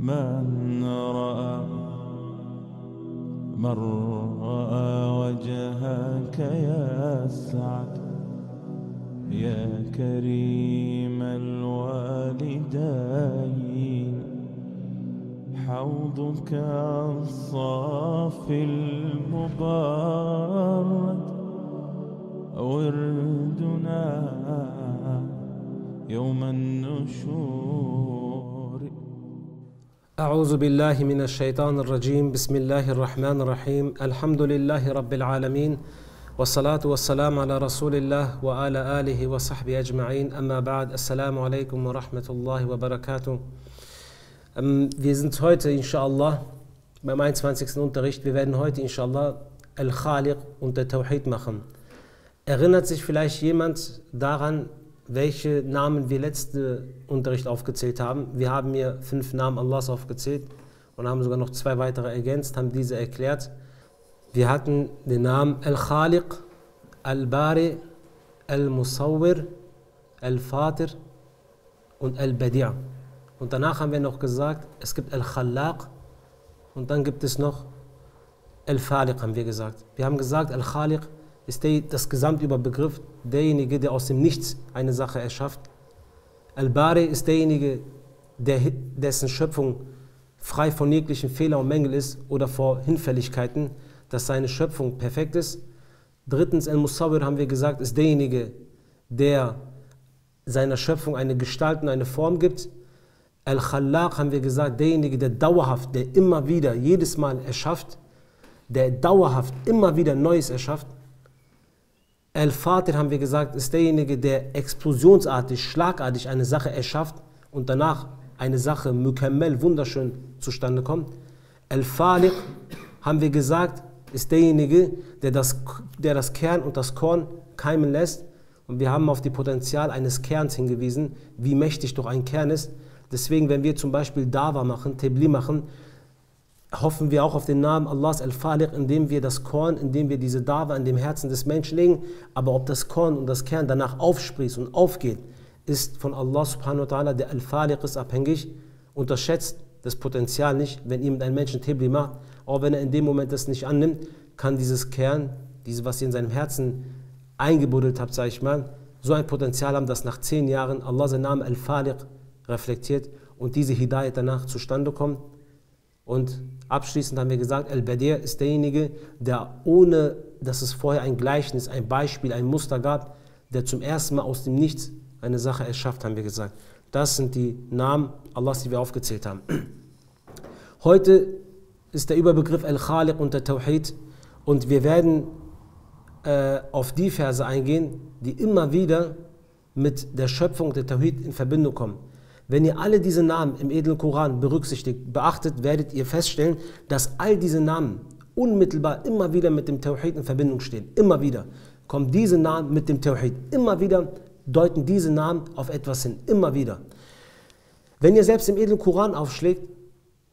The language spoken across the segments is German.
من رأى وجهك يسعد يا كريم الوالدين حوضك الصافي المبارد وردنا يوم النشور. أعوذ بالله من الشيطان الرجيم. بسم الله الرحمن الرحيم. الحمد لله رب العالمين والصلاة والسلام على رسول الله وعلى آله وصحبه أجمعين. أما بعد. Assalamu alaikum wa rahmatullahi wa barakatuh. Wir sind heute inshallah beim 21. Unterricht. Wir werden heute inshallah Al-Khaliq und der Tawhid machen. Erinnert sich vielleicht jemand daran, welche Namen wir letzten Unterricht aufgezählt haben? Wir haben hier 5 Namen Allahs aufgezählt und haben sogar noch 2 weitere ergänzt, haben diese erklärt. Wir hatten den Namen Al-Khaliq, Al-Bari, Al-Musawwir, Al-Fatir und Al-Badi'. Und danach haben wir noch gesagt, es gibt Al-Khallaq und dann gibt es noch Al-Faliq, haben wir gesagt. Wir haben gesagt, Al-Khaliq ist das Gesamtüberbegriff, derjenige, der aus dem Nichts eine Sache erschafft. Al-Bari ist derjenige, dessen Schöpfung frei von jeglichen Fehlern und Mängeln ist oder vor Hinfälligkeiten, dass seine Schöpfung perfekt ist. Drittens, Al-Musawwir, haben wir gesagt, ist derjenige, der seiner Schöpfung eine Gestalt und eine Form gibt. Al-Khallaq, haben wir gesagt, derjenige, der dauerhaft, der immer wieder, jedes Mal erschafft, der dauerhaft immer wieder Neues erschafft. Al-Fatir, haben wir gesagt, ist derjenige, der explosionsartig, schlagartig eine Sache erschafft und danach eine Sache mukammel, wunderschön zustande kommt. Al-Faliq, haben wir gesagt, ist derjenige, der das Kern und das Korn keimen lässt. Und wir haben auf die Potenzial eines Kerns hingewiesen, wie mächtig doch ein Kern ist. Deswegen, wenn wir zum Beispiel Dawa machen, Tebli machen, hoffen wir auch auf den Namen Allahs Al-Faliq, indem wir das Korn, indem wir diese Dawa in dem Herzen des Menschen legen. Aber ob das Korn und das Kern danach aufsprießt und aufgeht, ist von Allah subhanahu wa ta'ala, der Al-Faliq ist, abhängig. Unterschätzt das Potenzial nicht, wenn ihr mit einem Menschen Tebli macht, auch wenn er in dem Moment das nicht annimmt, kann dieses Kern, was ihr in seinem Herzen eingebuddelt habt, sage ich mal, so ein Potenzial haben, dass nach 10 Jahren Allah seinen Namen Al-Faliq reflektiert und diese Hidayat danach zustande kommt. Und abschließend haben wir gesagt, Al-Badi' ist derjenige, der ohne, dass es vorher ein Gleichnis, ein Beispiel, ein Muster gab, der zum ersten Mal aus dem Nichts eine Sache erschafft, haben wir gesagt. Das sind die Namen Allahs, die wir aufgezählt haben. Heute ist der Überbegriff Al-Khaliq und der Tawhid und wir werden auf die Verse eingehen, die immer wieder mit der Schöpfung der Tawhid in Verbindung kommen. Wenn ihr alle diese Namen im edlen Koran beachtet, werdet ihr feststellen, dass all diese Namen unmittelbar immer wieder mit dem Tawhid in Verbindung stehen. Immer wieder kommen diese Namen mit dem Tawhid. Immer wieder deuten diese Namen auf etwas hin. Immer wieder. Wenn ihr selbst im edlen Koran aufschlägt,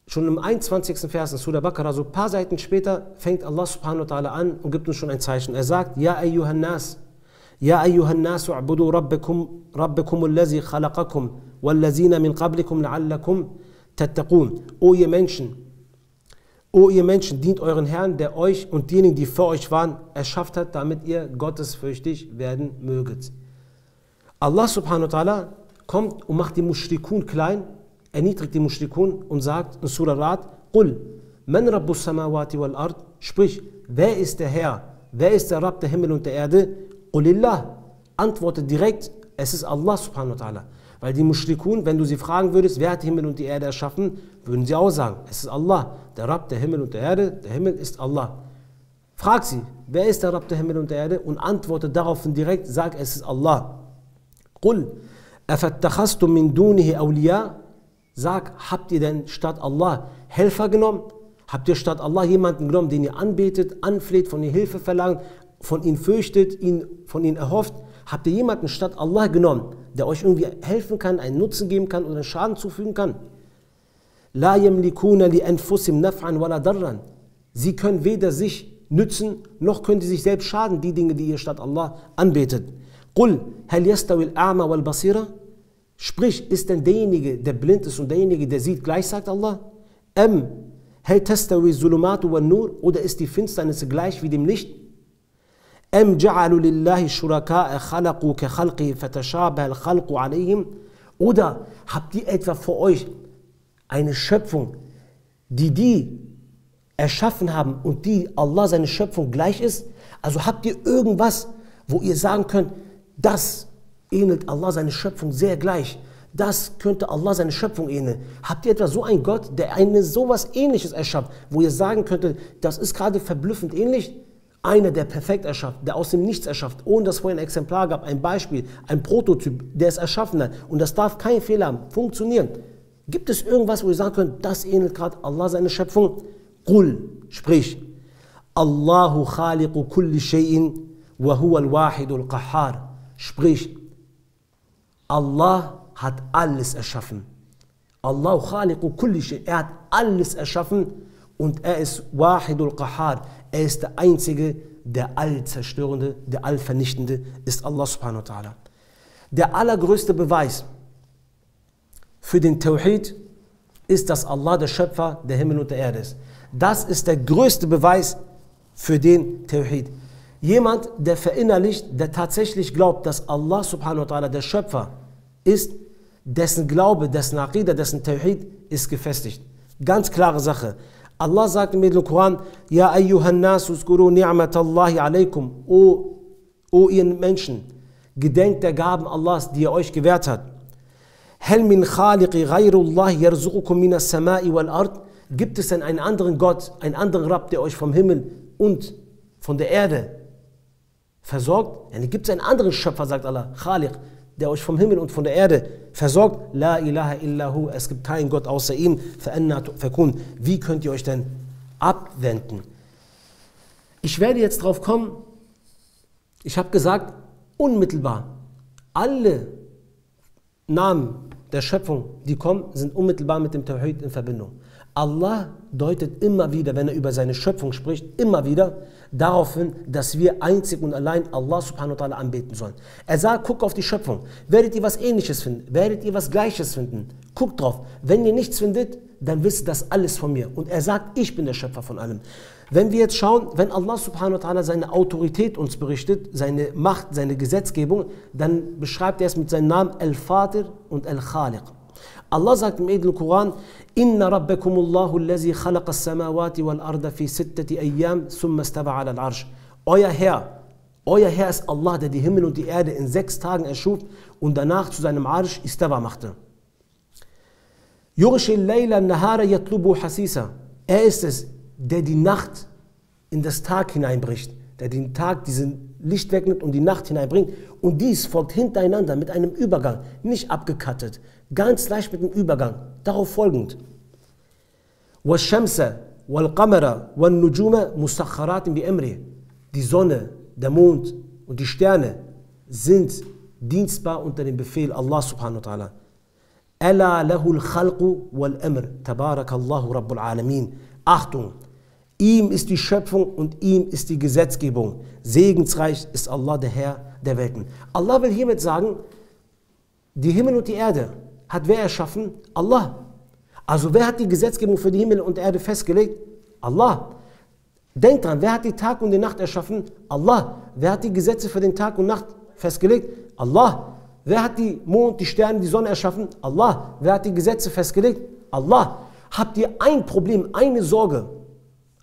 schon im 21. Vers in Surah Baqarah, so ein paar Seiten später, fängt Allah subhanahu wa ta'ala an und gibt uns schon ein Zeichen. Er sagt, Ja ayyuhan nas, Ya ayyuhan nasu a'budu rabbakum allazi khalaqakum wallazina min qablikum la'allakum tattaqun. O ihr Menschen, dient euren Herrn, der euch und diejenigen, die vor euch waren, erschafft hat, damit ihr gottesfürchtig werden möget. Allah subhanahu wa ta'ala kommt und macht die Mushrikun klein, erniedrigt die Mushrikun und sagt in Surah Ra'd, Qul, man rabbus samawati wal ard, sprich, wer ist der Herr, wer ist der Rabb der Himmel und der Erde? Qulillah, antwortet direkt, es ist Allah subhanahu wa ta'ala. Weil die Mushrikun, wenn du sie fragen würdest, wer hat die Himmel und die Erde erschaffen, würden sie auch sagen, es ist Allah, der Rabb der Himmel und der Erde, der Himmel ist Allah. Frag sie, wer ist der Rabb der Himmel und der Erde und antwortet daraufhin direkt, sag, es ist Allah. Qul, afattakhastum min dunihi awliya, sag, habt ihr denn statt Allah Helfer genommen? Habt ihr statt Allah jemanden genommen, den ihr anbetet, anfleht, von ihm Hilfe verlangt, von ihm fürchtet, von ihm erhofft? Habt ihr jemanden statt Allah genommen, der euch irgendwie helfen kann, einen Nutzen geben kann oder einen Schaden zufügen kann? La yamlikuna li anfusim naf'an wala darran. Sie können weder sich nützen, noch können sie sich selbst schaden, die Dinge, die ihr statt Allah anbetet. Qul hal yastawi al-a'ma wal basira? Sprich, ist denn derjenige, der blind ist und derjenige, der sieht, gleich, sagt Allah? Hal tastawi zulumatu wan nur, oder ist die Finsternis gleich wie dem Licht? Ja'alu lillahi shuraka'a khalaqu ka khalqihi fatashabaha al-khalqu alayhim? Oder habt ihr etwa für euch eine Schöpfung, die erschaffen haben und die Allah seine Schöpfung gleich ist? Also habt ihr irgendwas, wo ihr sagen könnt, das ähnelt Allah seine Schöpfung sehr gleich. Das könnte Allah seine Schöpfung ähneln. Habt ihr etwa so einen Gott, der sowas Ähnliches erschafft, wo ihr sagen könntet, das ist gerade verblüffend ähnlich? Einer, der perfekt erschafft, der aus dem Nichts erschafft, ohne dass vorher ein Exemplar gab, ein Beispiel, ein Prototyp, der es erschaffen hat. Und das darf keinen Fehler haben, funktionieren. Gibt es irgendwas, wo ihr sagen könnt, das ähnelt gerade Allah seine Schöpfung? Qul, sprich, Allahu khaliqu kulli shay'in wa huwa al-wahidu al-qahhar. Sprich, Allah hat alles erschaffen. Allahu khaliqu kulli shay'in. Er hat alles erschaffen und er ist Wahidul Qahhar. Er ist der Einzige, der Allzerstörende, der Allvernichtende ist Allah subhanahu wa ta'ala. Der allergrößte Beweis für den Tawhid ist, dass Allah der Schöpfer der Himmel und der Erde ist. Das ist der größte Beweis für den Tawhid. Jemand, der verinnerlicht, der tatsächlich glaubt, dass Allah subhanahu wa ta'ala der Schöpfer ist, dessen Glaube, dessen Aqidah, dessen Tawhid ist gefestigt. Ganz klare Sache. Allah sagt im Koran, Ja ayyuhan nasu uzkuru ni'matallahi alaykum. O ihr Menschen, gedenkt der Gaben Allahs, die er euch gewährt hat. Hal min khaliqi ghayrullahi yarzuqukum minas samai wal ard. Gibt es denn einen anderen Gott, einen anderen Rabb, der euch vom Himmel und von der Erde versorgt? Gibt es einen anderen Schöpfer, sagt Allah, Khaliq, der euch vom Himmel und von der Erde versorgt? La ilaha illahu, es gibt keinen Gott außer ihm. Wie könnt ihr euch denn abwenden? Ich werde jetzt drauf kommen, ich habe gesagt, unmittelbar, alle Namen der Schöpfung, die kommen, sind unmittelbar mit dem Tawhid in Verbindung. Allah deutet immer wieder, wenn er über seine Schöpfung spricht, immer wieder darauf hin, dass wir einzig und allein Allah subhanahu wa ta'ala anbeten sollen. Er sagt, guck auf die Schöpfung. Werdet ihr was Ähnliches finden? Werdet ihr was Gleiches finden? Guckt drauf. Wenn ihr nichts findet, dann wisst das alles von mir. Und er sagt, ich bin der Schöpfer von allem. Wenn wir jetzt schauen, wenn Allah subhanahu wa ta'ala seine Autorität uns berichtet, seine Macht, seine Gesetzgebung, dann beschreibt er es mit seinen Namen Al-Fatir und Al-Khaliq. Allah sagt im edlen Koran, Inna rabbakumullahu allazi khalaqa as-samawati wal arda fi sittati ayyam thumma istawa 'ala al-'arsh. Euer Herr ist Allah, der die Himmel und die Erde in 6 Tagen erschuf und danach zu seinem Arsch istawa machte. Yurshi al-layla an-nahara yatlubu hasisa. Er ist es, der die Nacht in das Tag hineinbricht, der den Tag, diesen Licht wegnimmt und die Nacht hineinbringt. Und dies folgt hintereinander mit einem Übergang, nicht abgekattet, ganz leicht mit einem Übergang, darauf folgend. وَالشَّمْسَ وَالْقَمَرَ وَالنُّجُومَ مُسَخَّرَاتٍ بِأَمْرِهِ. Die Sonne, der Mond und die Sterne sind dienstbar unter dem Befehl Allah subhanahu wa ta'ala. أَلَا لَهُ الْخَلْقُ وَالْأَمْرُ تَبَارَكَ اللَّهُ رَبُّ الْعَالَمِينَ. Achtung! Ihm ist die Schöpfung und ihm ist die Gesetzgebung. Segensreich ist Allah, der Herr der Welten. Allah will hiermit sagen, die Himmel und die Erde hat wer erschaffen? Allah. Also wer hat die Gesetzgebung für die Himmel und Erde festgelegt? Allah. Denkt dran, wer hat die Tag und die Nacht erschaffen? Allah. Wer hat die Gesetze für den Tag und Nacht festgelegt? Allah. Wer hat die Mond, die Sterne, die Sonne erschaffen? Allah. Wer hat die Gesetze festgelegt? Allah. Habt ihr ein Problem, eine Sorge?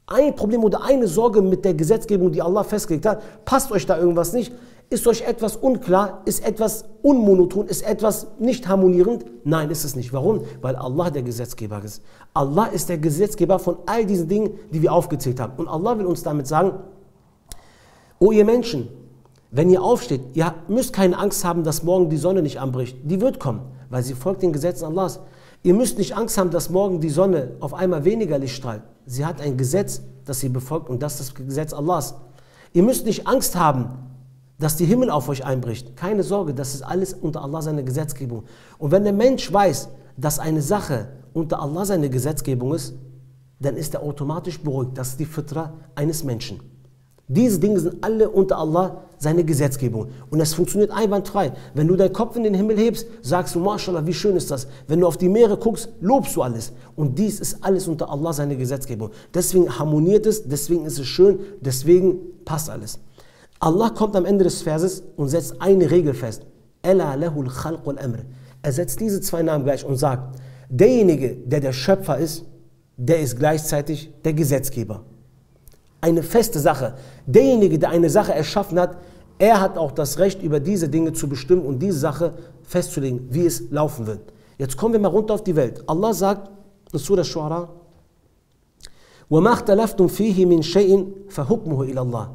Ein Problem oder eine Sorge mit der Gesetzgebung, die Allah festgelegt hat? Passt euch da irgendwas nicht? Ist euch etwas unklar? Ist etwas unmonoton? Ist etwas nicht harmonierend? Nein, ist es nicht. Warum? Weil Allah der Gesetzgeber ist. Allah ist der Gesetzgeber von all diesen Dingen, die wir aufgezählt haben. Und Allah will uns damit sagen, o ihr Menschen, wenn ihr aufsteht, ihr müsst keine Angst haben, dass morgen die Sonne nicht anbricht. Die wird kommen, weil sie folgt den Gesetzen Allahs. Ihr müsst nicht Angst haben, dass morgen die Sonne auf einmal weniger Licht strahlt. Sie hat ein Gesetz, das sie befolgt und das ist das Gesetz Allahs. Ihr müsst nicht Angst haben, dass die Himmel auf euch einbricht. Keine Sorge, das ist alles unter Allah seine Gesetzgebung. Und wenn der Mensch weiß, dass eine Sache unter Allah seine Gesetzgebung ist, dann ist er automatisch beruhigt. Das ist die Fitra eines Menschen. Diese Dinge sind alle unter Allah seine Gesetzgebung. Und es funktioniert einwandfrei. Wenn du deinen Kopf in den Himmel hebst, sagst du, MashaAllah, wie schön ist das. Wenn du auf die Meere guckst, lobst du alles. Und dies ist alles unter Allah seine Gesetzgebung. Deswegen harmoniert es, deswegen ist es schön, deswegen passt alles. Allah kommt am Ende des Verses und setzt eine Regel fest. Ela lahul khalq wal amr. Er setzt diese zwei Namen gleich und sagt, derjenige, der der Schöpfer ist, der ist gleichzeitig der Gesetzgeber. Eine feste Sache. Derjenige, der eine Sache erschaffen hat, er hat auch das Recht, über diese Dinge zu bestimmen und diese Sache festzulegen, wie es laufen wird. Jetzt kommen wir mal runter auf die Welt. Allah sagt in Surah Shu'ara, وَمَا اخْتَلَفْتُمْ فِيهِ مِنْ شَيْءٍ فَحُكْمُهُ إِلَى اللَّهِ.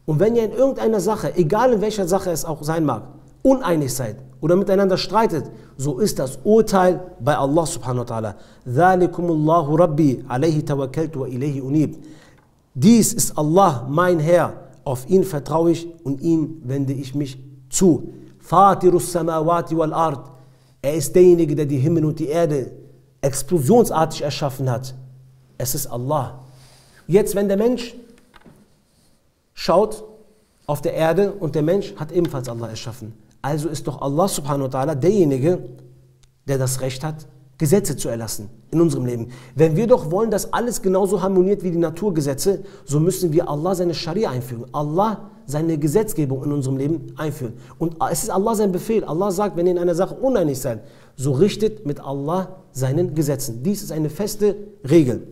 Und wenn ihr in irgendeiner Sache, egal in welcher Sache es auch sein mag, uneinig seid oder miteinander streitet, so ist das Urteil bei Allah subhanahu wa ta'ala. ذَلِكُمُ اللَّهُ رَبِّي عَلَيْهِ تَوَكَّلْتُ وَإِلَيْهِ أُنِيبُ. Dies ist Allah, mein Herr, auf ihn vertraue ich und ihm wende ich mich zu. Fatirus samawati wal ard. Er ist derjenige, der die Himmel und die Erde explosionsartig erschaffen hat. Es ist Allah. Jetzt, wenn der Mensch schaut auf der Erde und der Mensch hat ebenfalls Allah erschaffen. Also ist doch Allah subhanahu wa ta'ala derjenige, der das Recht hat, Gesetze zu erlassen in unserem Leben. Wenn wir doch wollen, dass alles genauso harmoniert wie die Naturgesetze, so müssen wir Allah seine Scharia einführen. Allah seine Gesetzgebung in unserem Leben einführen. Und es ist Allah sein Befehl. Allah sagt, wenn ihr in einer Sache uneinig seid, so richtet mit Allah seinen Gesetzen. Dies ist eine feste Regel.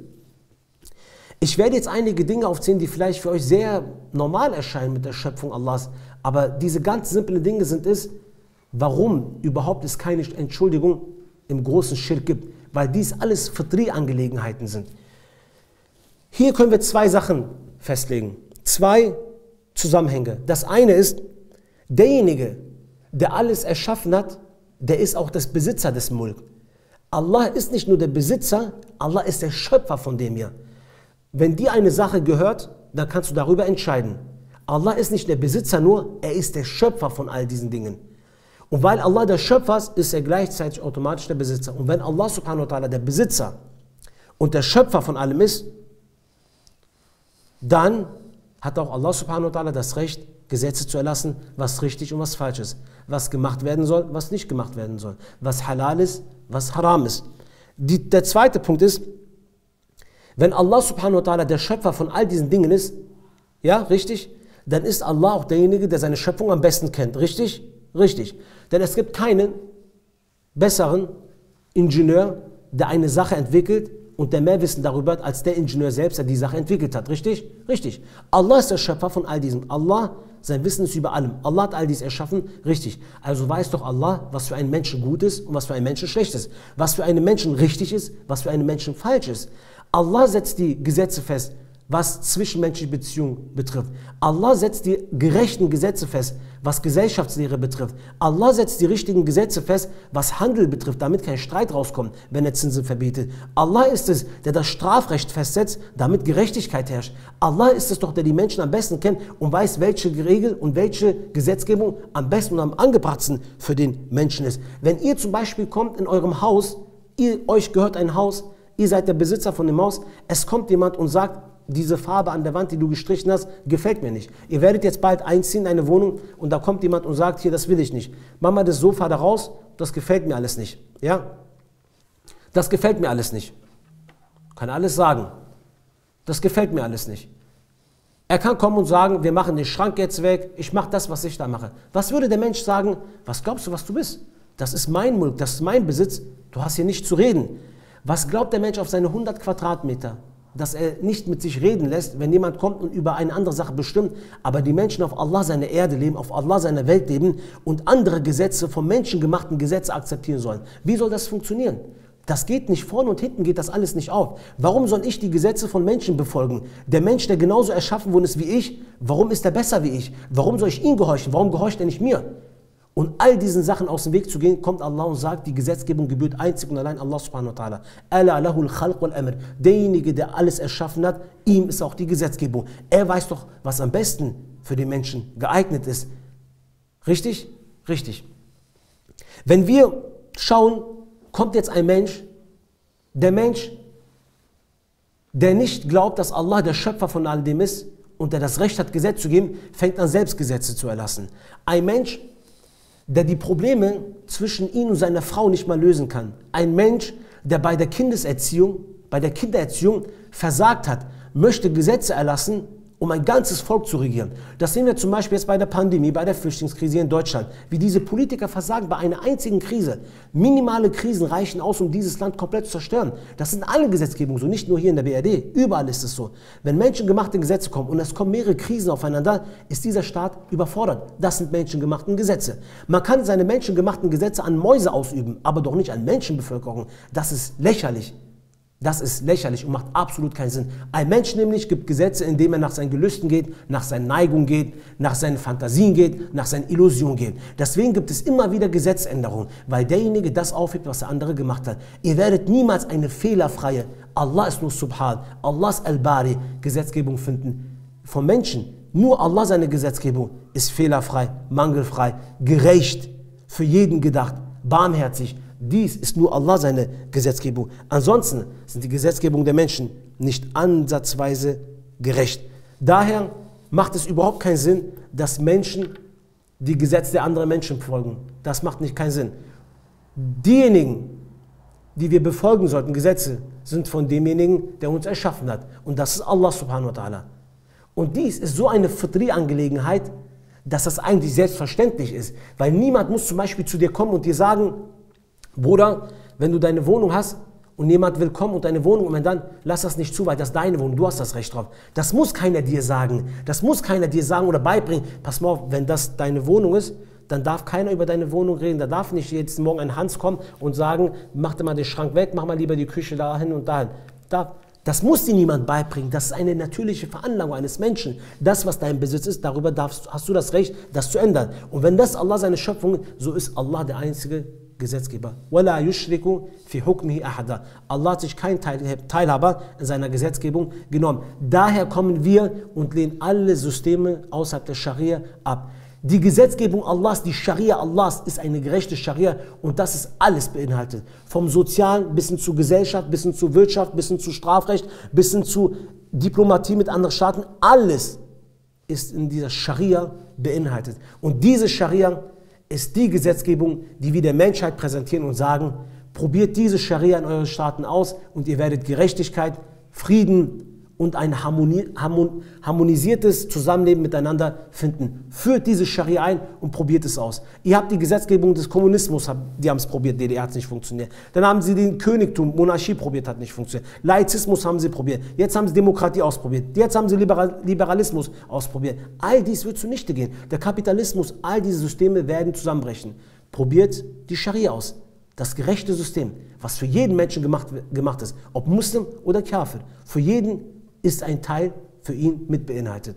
Ich werde jetzt einige Dinge aufzählen, die vielleicht für euch sehr normal erscheinen mit der Schöpfung Allahs. Aber diese ganz simplen Dinge sind es, warum überhaupt es keine Entschuldigung im großen Schirk gibt, weil dies alles Fitri-Angelegenheiten sind. Hier können wir zwei Sachen festlegen, zwei Zusammenhänge. Das eine ist, derjenige, der alles erschaffen hat, der ist auch der Besitzer des Mulk. Allah ist nicht nur der Besitzer, Allah ist der Schöpfer von dem hier. Wenn dir eine Sache gehört, dann kannst du darüber entscheiden. Allah ist nicht der Besitzer nur, er ist der Schöpfer von all diesen Dingen. Und weil Allah der Schöpfer ist, ist er gleichzeitig automatisch der Besitzer. Und wenn Allah subhanahu wa ta'ala der Besitzer und der Schöpfer von allem ist, dann hat auch Allah subhanahu wa ta'ala das Recht, Gesetze zu erlassen, was richtig und was falsch ist. Was gemacht werden soll, was nicht gemacht werden soll. Was halal ist, was haram ist. Der zweite Punkt ist, wenn Allah subhanahu wa ta'ala der Schöpfer von all diesen Dingen ist, ja, richtig, dann ist Allah auch derjenige, der seine Schöpfung am besten kennt. Richtig? Richtig. Denn es gibt keinen besseren Ingenieur, der eine Sache entwickelt und der mehr Wissen darüber hat, als der Ingenieur selbst, der die Sache entwickelt hat. Richtig? Richtig. Allah ist der Schöpfer von all diesem. Allah, sein Wissen ist über allem. Allah hat all dies erschaffen. Richtig. Also weiß doch Allah, was für einen Menschen gut ist und was für einen Menschen schlecht ist. Was für einen Menschen richtig ist, was für einen Menschen falsch ist. Allah setzt die Gesetze fest, was zwischenmenschliche Beziehungen betrifft. Allah setzt die gerechten Gesetze fest, was Gesellschaftslehre betrifft. Allah setzt die richtigen Gesetze fest, was Handel betrifft, damit kein Streit rauskommt, wenn er Zinsen verbietet. Allah ist es, der das Strafrecht festsetzt, damit Gerechtigkeit herrscht. Allah ist es doch, der die Menschen am besten kennt und weiß, welche Regel und welche Gesetzgebung am besten und am angebrachtsten für den Menschen ist. Wenn ihr zum Beispiel kommt in eurem Haus, euch gehört ein Haus, ihr seid der Besitzer von dem Haus, es kommt jemand und sagt, diese Farbe an der Wand, die du gestrichen hast, gefällt mir nicht. Ihr werdet jetzt bald einziehen in eine Wohnung und da kommt jemand und sagt, hier, das will ich nicht. Mach mal das Sofa da raus, das gefällt mir alles nicht. Ja? Das gefällt mir alles nicht. Kann alles sagen. Das gefällt mir alles nicht. Er kann kommen und sagen, wir machen den Schrank jetzt weg, ich mache das, was ich da mache. Was würde der Mensch sagen? Was glaubst du, was du bist? Das ist mein Mulk, das ist mein Besitz, du hast hier nicht zu reden. Was glaubt der Mensch auf seine 100 Quadratmeter? Dass er nicht mit sich reden lässt, wenn jemand kommt und über eine andere Sache bestimmt, aber die Menschen auf Allah seine Erde leben, auf Allah seine Welt leben und andere Gesetze, vom Menschen gemachten Gesetze akzeptieren sollen. Wie soll das funktionieren? Das geht nicht, vorne und hinten geht das alles nicht auf. Warum soll ich die Gesetze von Menschen befolgen? Der Mensch, der genauso erschaffen worden ist wie ich, warum ist er besser wie ich? Warum soll ich ihm gehorchen? Warum gehorcht er nicht mir? Und all diesen Sachen aus dem Weg zu gehen, kommt Allah und sagt, die Gesetzgebung gebührt einzig und allein Allah subhanahu wa ta'ala. Ala lahul khalq wal amr. Derjenige, der alles erschaffen hat, ihm ist auch die Gesetzgebung. Er weiß doch, was am besten für den Menschen geeignet ist. Richtig? Richtig. Wenn wir schauen, kommt jetzt ein Mensch, der nicht glaubt, dass Allah der Schöpfer von all dem ist und der das Recht hat, Gesetze zu geben, fängt an, selbst Gesetze zu erlassen. Ein Mensch, der die Probleme zwischen ihm und seiner Frau nicht mal lösen kann. Ein Mensch, der bei der Kindererziehung versagt hat, möchte Gesetze erlassen, um ein ganzes Volk zu regieren. Das sehen wir zum Beispiel jetzt bei der Pandemie, bei der Flüchtlingskrise hier in Deutschland. Wie diese Politiker versagen bei einer einzigen Krise. Minimale Krisen reichen aus, um dieses Land komplett zu zerstören. Das sind alle Gesetzgebungen so, nicht nur hier in der BRD. Überall ist es so. Wenn menschengemachte Gesetze kommen und es kommen mehrere Krisen aufeinander, ist dieser Staat überfordert. Das sind menschengemachte Gesetze. Man kann seine menschengemachten Gesetze an Mäuse ausüben, aber doch nicht an Menschenbevölkerung. Das ist lächerlich. Das ist lächerlich und macht absolut keinen Sinn. Ein Mensch nämlich gibt Gesetze, indem er nach seinen Gelüsten geht, nach seinen Neigungen geht, nach seinen Fantasien geht, nach seinen Illusionen geht. Deswegen gibt es immer wieder Gesetzänderungen, weil derjenige das aufhebt, was der andere gemacht hat. Ihr werdet niemals eine fehlerfreie, Allah ist nur Subhan, Allah ist Al-Bari, Gesetzgebung finden von Menschen. Nur Allah seine Gesetzgebung ist fehlerfrei, mangelfrei, gerecht, für jeden gedacht, barmherzig. Dies ist nur Allah seine Gesetzgebung. Ansonsten sind die Gesetzgebungen der Menschen nicht ansatzweise gerecht. Daher macht es überhaupt keinen Sinn, dass Menschen die Gesetze der anderen Menschen befolgen. Das macht nicht keinen Sinn. Diejenigen, die wir befolgen sollten, Gesetze, sind von demjenigen, der uns erschaffen hat. Und das ist Allah subhanahu wa ta'ala. Und dies ist so eine Fitri-Angelegenheit, dass das eigentlich selbstverständlich ist. Weil niemand muss zum Beispiel zu dir kommen und dir sagen, Bruder, wenn du deine Wohnung hast und jemand will kommen und deine Wohnung und dann lass das nicht zu, weil das ist deine Wohnung, du hast das Recht drauf. Das muss keiner dir sagen. Das muss keiner dir sagen oder beibringen. Pass mal auf, wenn das deine Wohnung ist, dann darf keiner über deine Wohnung reden. Da darf nicht jetzt morgen ein Hans kommen und sagen, mach dir mal den Schrank weg, mach mal lieber die Küche dahin und dahin. Das muss dir niemand beibringen. Das ist eine natürliche Veranlagung eines Menschen. Das, was dein Besitz ist, darüber hast du das Recht, das zu ändern. Und wenn das Allah seine Schöpfung ist, so ist Allah der einzige Gesetzgeber. وَلَا يُشْرِكُ فِي حُكْمِهِ أَحَدًا. Allah hat sich keinen Teilhaber in seiner Gesetzgebung genommen. Daher kommen wir und lehnen alle Systeme außerhalb der Scharia ab. Die Gesetzgebung Allahs, die Scharia Allahs, ist eine gerechte Scharia und das ist alles beinhaltet. Vom Sozialen bis hin zur Gesellschaft, bis hin zur Wirtschaft, bis hin zu Strafrecht, bis hin zu Diplomatie mit anderen Staaten. Alles ist in dieser Scharia beinhaltet. Und diese Scharia ist die Gesetzgebung, die wir der Menschheit präsentieren und sagen, probiert diese Scharia in euren Staaten aus und ihr werdet Gerechtigkeit, Frieden und ein harmonisiertes Zusammenleben miteinander finden. Führt diese Scharia ein und probiert es aus. Ihr habt die Gesetzgebung des Kommunismus, die haben es probiert, DDR hat es nicht funktioniert. Dann haben sie den Königtum, Monarchie probiert, hat nicht funktioniert. Laizismus haben sie probiert. Jetzt haben sie Demokratie ausprobiert. Jetzt haben sie Liberalismus ausprobiert. All dies wird zunichte gehen. Der Kapitalismus, all diese Systeme werden zusammenbrechen. Probiert die Scharia aus. Das gerechte System, was für jeden Menschen gemacht ist, ob Muslim oder Kafir. Für jeden ist ein Teil für ihn mit beinhaltet.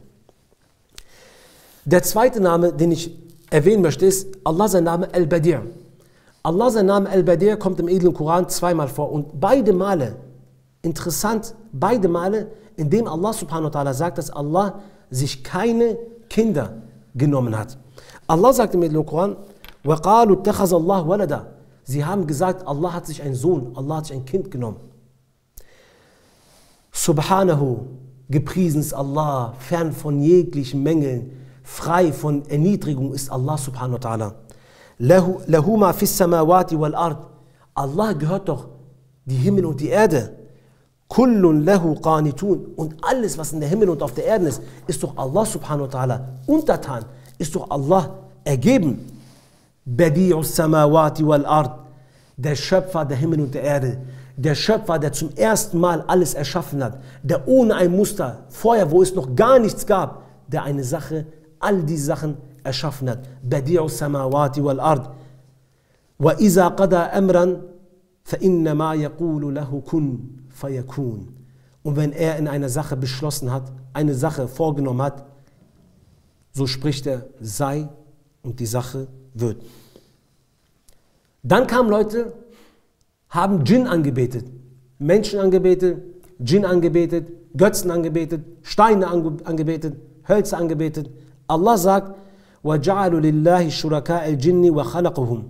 Der zweite Name, den ich erwähnen möchte, ist Allah sein Name Al-Badi'. Allah sein Name Al-Badi' kommt im edlen Koran zweimal vor und beide Male, interessant, beide Male, indem Allah subhanahu wa ta'ala sagt, dass Allah sich keine Kinder genommen hat. Allah sagt im edlen Koran, وَقَالُوا اتَّخَذَ اللَّهُ وَلَدًا. Sie haben gesagt, Allah hat sich einen Sohn, Allah hat sich ein Kind genommen. Subhanahu, gepriesen ist Allah, fern von jeglichen Mängeln, frei von Erniedrigung ist Allah subhanahu wa ta'ala. Lahu ma fis samawati wal ard. Allah gehört doch die Himmel und die Erde. Kullun lahu qanitun. Und alles, was in der Himmel und auf der Erde ist doch Allah subhanahu wa ta'ala untertan, ist doch Allah ergeben. Badi'us samawati wal ard. Der Schöpfer der Himmel und der Erde. Der Schöpfer, der zum ersten Mal alles erschaffen hat, der ohne ein Muster, vorher, wo es noch gar nichts gab, der eine Sache, all diese Sachen erschaffen hat. Badi'u samawati wal ard. Wa iza qada amran, fa innama yaqulu lahu kun fayakun. Und wenn er in einer Sache beschlossen hat, eine Sache vorgenommen hat, so spricht er, sei, und die Sache wird. Dann kamen Leute, haben Djinn angebetet, Menschen angebetet, Djinn angebetet, Götzen angebetet, Steine angebetet, Hölzer angebetet. Allah sagt, وَجَعَلُوا لِلَّهِ شُرَكَاءَ الْجِنِّ وَخَلَقُهُمْ.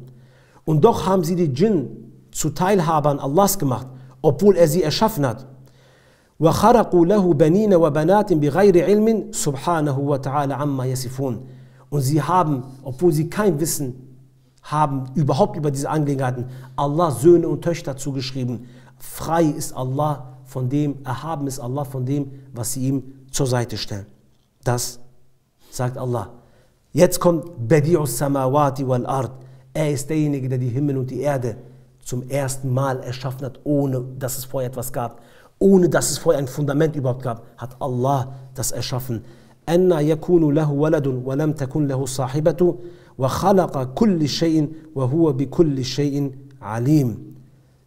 Und doch haben sie die Djinn zu Teilhabern Allahs gemacht, obwohl er sie erschaffen hat. وَخَرَقُوا لَهُ بَنِينَ وَبَنَاتٍ بِغَيْرِ عِلْمٍ سُبْحَانَهُ وَتَعَالَى عَمَّا يَصِفُونَ. Und sie haben, obwohl sie kein Wissen haben, überhaupt über diese Angelegenheiten, Allah Söhne und Töchter zugeschrieben. Frei ist Allah von dem, erhaben ist Allah von dem, was sie ihm zur Seite stellen. Das sagt Allah. Jetzt kommt Badi'us Samawati wal Ard. Er ist derjenige, der die Himmel und die Erde zum ersten Mal erschaffen hat, ohne dass es vorher etwas gab. Ohne dass es vorher ein Fundament überhaupt gab, hat Allah das erschaffen. أَنَّا يَكُونُ لَهُ وَلَدٌ وَلَمْ تَكُنْ لَهُ صَاحِبَةٌ وَخَلَقَ كُلِّ شَيْءٍ وَهُوَ بِكُلِّ شَيْءٍ عَلِيمٌ.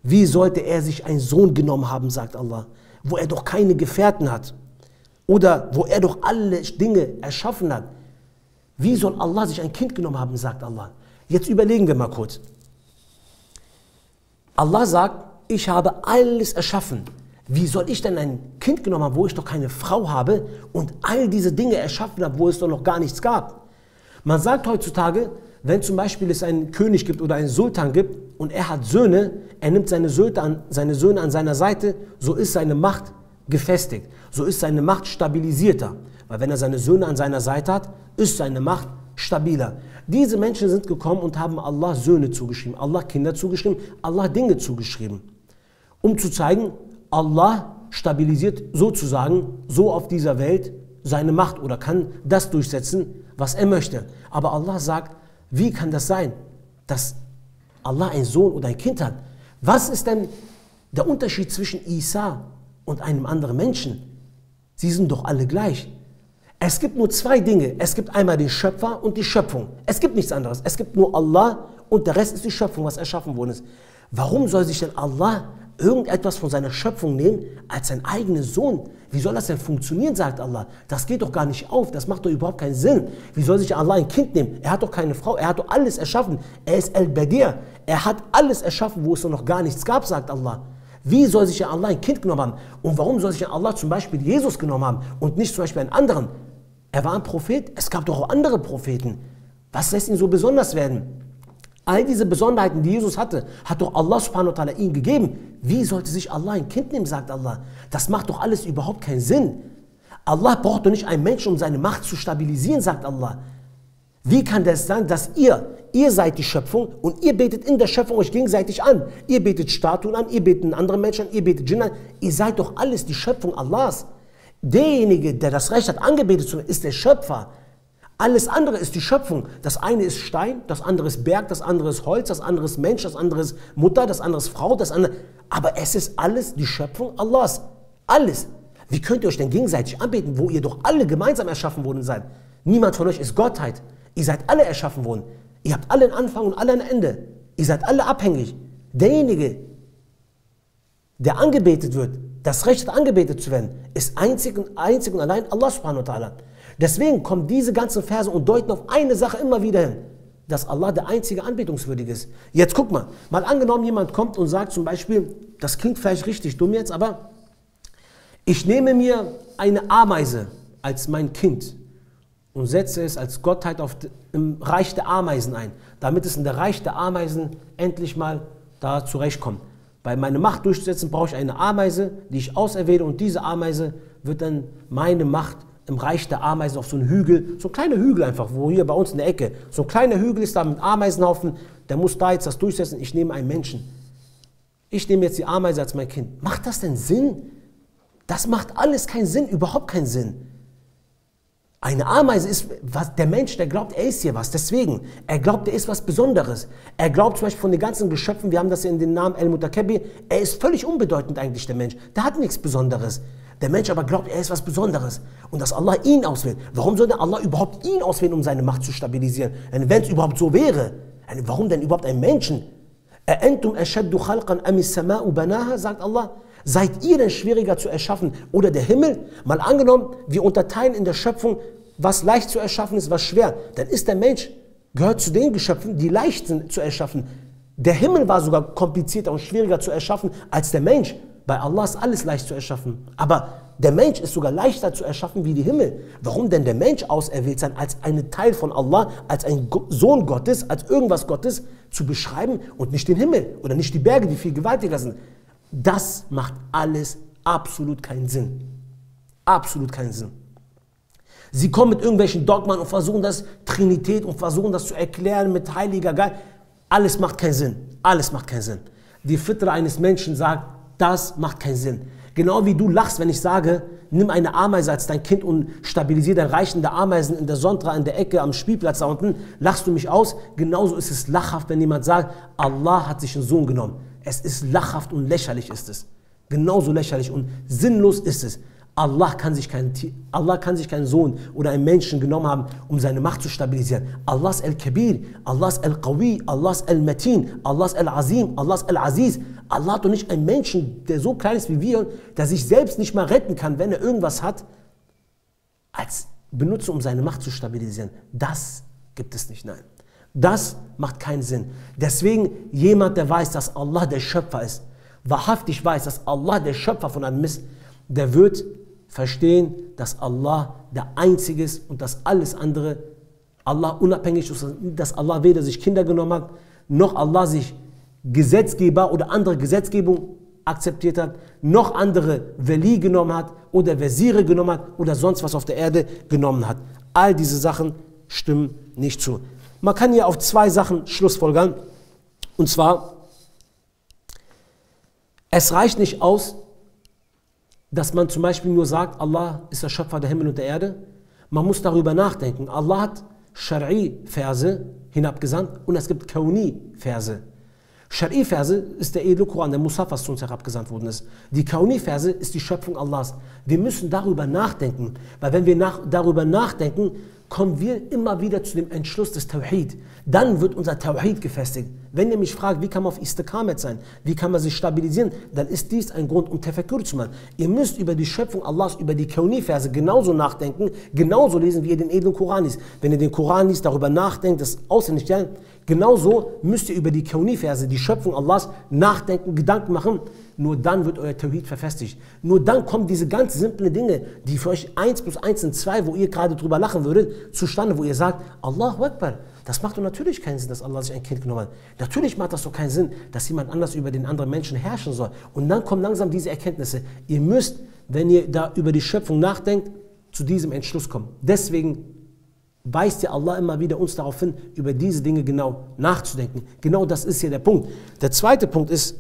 Wie sollte er sich einen Sohn genommen haben, sagt Allah, wo er doch keine Gefährten hat oder wo er doch alle Dinge erschaffen hat. Wie soll Allah sich ein Kind genommen haben, sagt Allah. Jetzt überlegen wir mal kurz. Allah sagt, ich habe alles erschaffen. Wie soll ich denn ein Kind genommen haben, wo ich doch keine Frau habe und all diese Dinge erschaffen habe, wo es doch noch gar nichts gab? Man sagt heutzutage, wenn zum Beispiel es einen König gibt oder einen Sultan gibt und er hat Söhne, er nimmt seine Söhne an seiner Seite, so ist seine Macht gefestigt, so ist seine Macht stabilisierter. Weil wenn er seine Söhne an seiner Seite hat, ist seine Macht stabiler. Diese Menschen sind gekommen und haben Allah Söhne zugeschrieben, Allah Kinder zugeschrieben, Allah Dinge zugeschrieben, um zu zeigen, Allah stabilisiert sozusagen so auf dieser Welt seine Macht oder kann das durchsetzen, was er möchte. Aber Allah sagt, wie kann das sein, dass Allah einen Sohn oder ein Kind hat? Was ist denn der Unterschied zwischen Isa und einem anderen Menschen? Sie sind doch alle gleich. Es gibt nur zwei Dinge. Es gibt einmal den Schöpfer und die Schöpfung. Es gibt nichts anderes. Es gibt nur Allah und der Rest ist die Schöpfung, was erschaffen worden ist. Warum soll sich denn Allah irgendetwas von seiner Schöpfung nehmen als sein eigener Sohn? Wie soll das denn funktionieren, sagt Allah? Das geht doch gar nicht auf, das macht doch überhaupt keinen Sinn. Wie soll sich Allah ein Kind nehmen? Er hat doch keine Frau, er hat doch alles erschaffen. Er ist Al-Badir, er hat alles erschaffen, wo es noch gar nichts gab, sagt Allah. Wie soll sich Allah ein Kind genommen haben? Und warum soll sich Allah zum Beispiel Jesus genommen haben und nicht zum Beispiel einen anderen? Er war ein Prophet, es gab doch auch andere Propheten. Was lässt ihn so besonders werden? All diese Besonderheiten, die Jesus hatte, hat doch Allah subhanahu wa ta'ala ihm gegeben. Wie sollte sich Allah ein Kind nehmen, sagt Allah. Das macht doch alles überhaupt keinen Sinn. Allah braucht doch nicht einen Menschen, um seine Macht zu stabilisieren, sagt Allah. Wie kann das sein, dass ihr seid die Schöpfung und ihr betet in der Schöpfung euch gegenseitig an. Ihr betet Statuen an, ihr betet andere Menschen an, ihr betet Djinn an. Ihr seid doch alles die Schöpfung Allahs. Derjenige, der das Recht hat, angebetet zu werden, ist der Schöpfer. Alles andere ist die Schöpfung. Das eine ist Stein, das andere ist Berg, das andere ist Holz, das andere ist Mensch, das andere ist Mutter, das andere ist Frau, das andere. Aber es ist alles die Schöpfung Allahs. Alles. Wie könnt ihr euch denn gegenseitig anbeten, wo ihr doch alle gemeinsam erschaffen worden seid? Niemand von euch ist Gottheit. Ihr seid alle erschaffen worden. Ihr habt alle einen Anfang und alle ein Ende. Ihr seid alle abhängig. Derjenige, der angebetet wird, das Recht hat, angebetet zu werden, ist einzig und allein Allah subhanahu wa ta'ala. Deswegen kommen diese ganzen Verse und deuten auf eine Sache immer wieder hin, dass Allah der einzige Anbetungswürdige ist. Jetzt guck mal angenommen jemand kommt und sagt zum Beispiel, das klingt vielleicht richtig dumm jetzt, aber ich nehme mir eine Ameise als mein Kind und setze es als Gottheit im Reich der Ameisen ein, damit es in der Reich der Ameisen endlich mal da zurechtkommt. Bei meiner Macht durchzusetzen brauche ich eine Ameise, die ich auserwähle und diese Ameise wird dann meine Macht im Reich der Ameisen auf so einen Hügel, so ein kleiner Hügel einfach, wo hier bei uns in der Ecke, so ein kleiner Hügel ist da mit Ameisenhaufen, der muss da jetzt das durchsetzen, ich nehme einen Menschen. Ich nehme jetzt die Ameise als mein Kind. Macht das denn Sinn? Das macht alles keinen Sinn, überhaupt keinen Sinn. Eine Ameise ist, was der Mensch, der glaubt, er ist hier was, deswegen, er glaubt, er ist was Besonderes. Er glaubt zum Beispiel von den ganzen Geschöpfen, wir haben das in den Namen Al-Mutakabbir, er ist völlig unbedeutend eigentlich, der Mensch. Der hat nichts Besonderes. Der Mensch aber glaubt, er ist was Besonderes und dass Allah ihn auswählt. Warum soll denn Allah überhaupt ihn auswählen, um seine Macht zu stabilisieren? Wenn es überhaupt so wäre, warum denn überhaupt einen Menschen? أَأَنْتُمْ أَشَدُّ خَلْقًا أَمِ السَّمَاءُ بَنَاهَا, sagt Allah. Seid ihr denn schwieriger zu erschaffen oder der Himmel? Mal angenommen, wir unterteilen in der Schöpfung, was leicht zu erschaffen ist, was schwer. Dann ist der Mensch, gehört zu den Geschöpfen, die leicht sind zu erschaffen. Der Himmel war sogar komplizierter und schwieriger zu erschaffen als der Mensch. Bei Allah ist alles leicht zu erschaffen. Aber der Mensch ist sogar leichter zu erschaffen wie die Himmel. Warum denn der Mensch auserwählt sein, als einen Teil von Allah, als ein Sohn Gottes, als irgendwas Gottes zu beschreiben und nicht den Himmel oder nicht die Berge, die viel gewaltiger sind? Das macht alles absolut keinen Sinn. Absolut keinen Sinn. Sie kommen mit irgendwelchen Dogmen und versuchen das Trinität und versuchen das zu erklären mit Heiliger Geist. Alles macht keinen Sinn. Alles macht keinen Sinn. Die Fitra eines Menschen sagt, das macht keinen Sinn. Genau wie du lachst, wenn ich sage, nimm eine Ameise als dein Kind und stabilisiere dein Reichen der Ameisen in der Sondra, in der Ecke, am Spielplatz da unten, lachst du mich aus. Genauso ist es lachhaft, wenn jemand sagt, Allah hat sich einen Sohn genommen. Es ist lachhaft und lächerlich ist es. Genauso lächerlich und sinnlos ist es. Allah kann sich keinen Sohn oder einen Menschen genommen haben, um seine Macht zu stabilisieren. Allah ist Al-Kabir, Allah ist Al-Qawi, Allah ist Al-Matin, Allah ist Al-Azim, Allah ist Al-Aziz. Allah hat doch nicht einen Menschen, der so klein ist wie wir, der sich selbst nicht mal retten kann, wenn er irgendwas hat, als benutze, um seine Macht zu stabilisieren. Das gibt es nicht, nein. Das macht keinen Sinn. Deswegen, jemand, der weiß, dass Allah der Schöpfer ist, wahrhaftig weiß, dass Allah der Schöpfer von allem ist, der wird verstehen, dass Allah der Einzige ist und dass alles andere Allah unabhängig ist, dass Allah weder sich Kinder genommen hat, noch Allah sich Gesetzgeber oder andere Gesetzgebung akzeptiert hat, noch andere Wali genommen hat oder Wesire genommen hat oder sonst was auf der Erde genommen hat. All diese Sachen stimmen nicht zu. Man kann hier auf zwei Sachen schlussfolgern. Und zwar, es reicht nicht aus, dass man zum Beispiel nur sagt, Allah ist der Schöpfer der Himmel und der Erde. Man muss darüber nachdenken. Allah hat Shari-Verse hinabgesandt und es gibt Kauni-Verse. Shari-Verse ist der edle Koran, der Musaf, was zu uns herabgesandt worden ist. Die Kauni-Verse ist die Schöpfung Allahs. Wir müssen darüber nachdenken, weil wenn wir darüber nachdenken, kommen wir immer wieder zu dem Entschluss des Tawhid. Dann wird unser Tawhid gefestigt. Wenn ihr mich fragt, wie kann man auf Istiqamet sein, wie kann man sich stabilisieren, dann ist dies ein Grund, um Tafakkur zu machen. Ihr müsst über die Schöpfung Allahs, über die Kauni-Verse genauso nachdenken, genauso lesen, wie ihr den edlen Koran liest. Wenn ihr den Koran liest, darüber nachdenkt, das auswendig lernt, genauso müsst ihr über die Kauni-Verse, die Schöpfung Allahs, nachdenken, Gedanken machen. Nur dann wird euer Tawhid verfestigt. Nur dann kommen diese ganz simplen Dinge, die für euch 1 plus 1 sind 2, wo ihr gerade drüber lachen würdet, zustande, wo ihr sagt, Allahu Akbar. Das macht doch natürlich keinen Sinn, dass Allah sich ein Kind genommen hat. Natürlich macht das doch keinen Sinn, dass jemand anders über den anderen Menschen herrschen soll. Und dann kommen langsam diese Erkenntnisse. Ihr müsst, wenn ihr da über die Schöpfung nachdenkt, zu diesem Entschluss kommen. Deswegen weist ja Allah immer wieder uns darauf hin, über diese Dinge genau nachzudenken. Genau das ist hier der Punkt. Der zweite Punkt ist,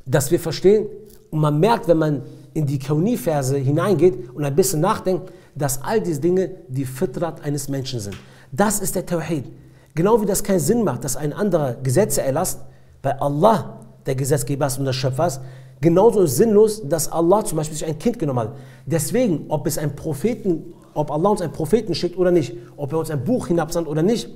dass wir verstehen und man merkt, wenn man in die Kauni-Verse hineingeht und ein bisschen nachdenkt, dass all diese Dinge die Fitrat eines Menschen sind. Das ist der Tawhid. Genau wie das keinen Sinn macht, dass ein anderer Gesetze erlasst, weil Allah der Gesetzgeber ist und der Schöpfer ist, genauso ist sinnlos, dass Allah zum Beispiel sich ein Kind genommen hat. Deswegen, ob Allah uns einen Propheten schickt oder nicht, ob er uns ein Buch hinabsandt oder nicht,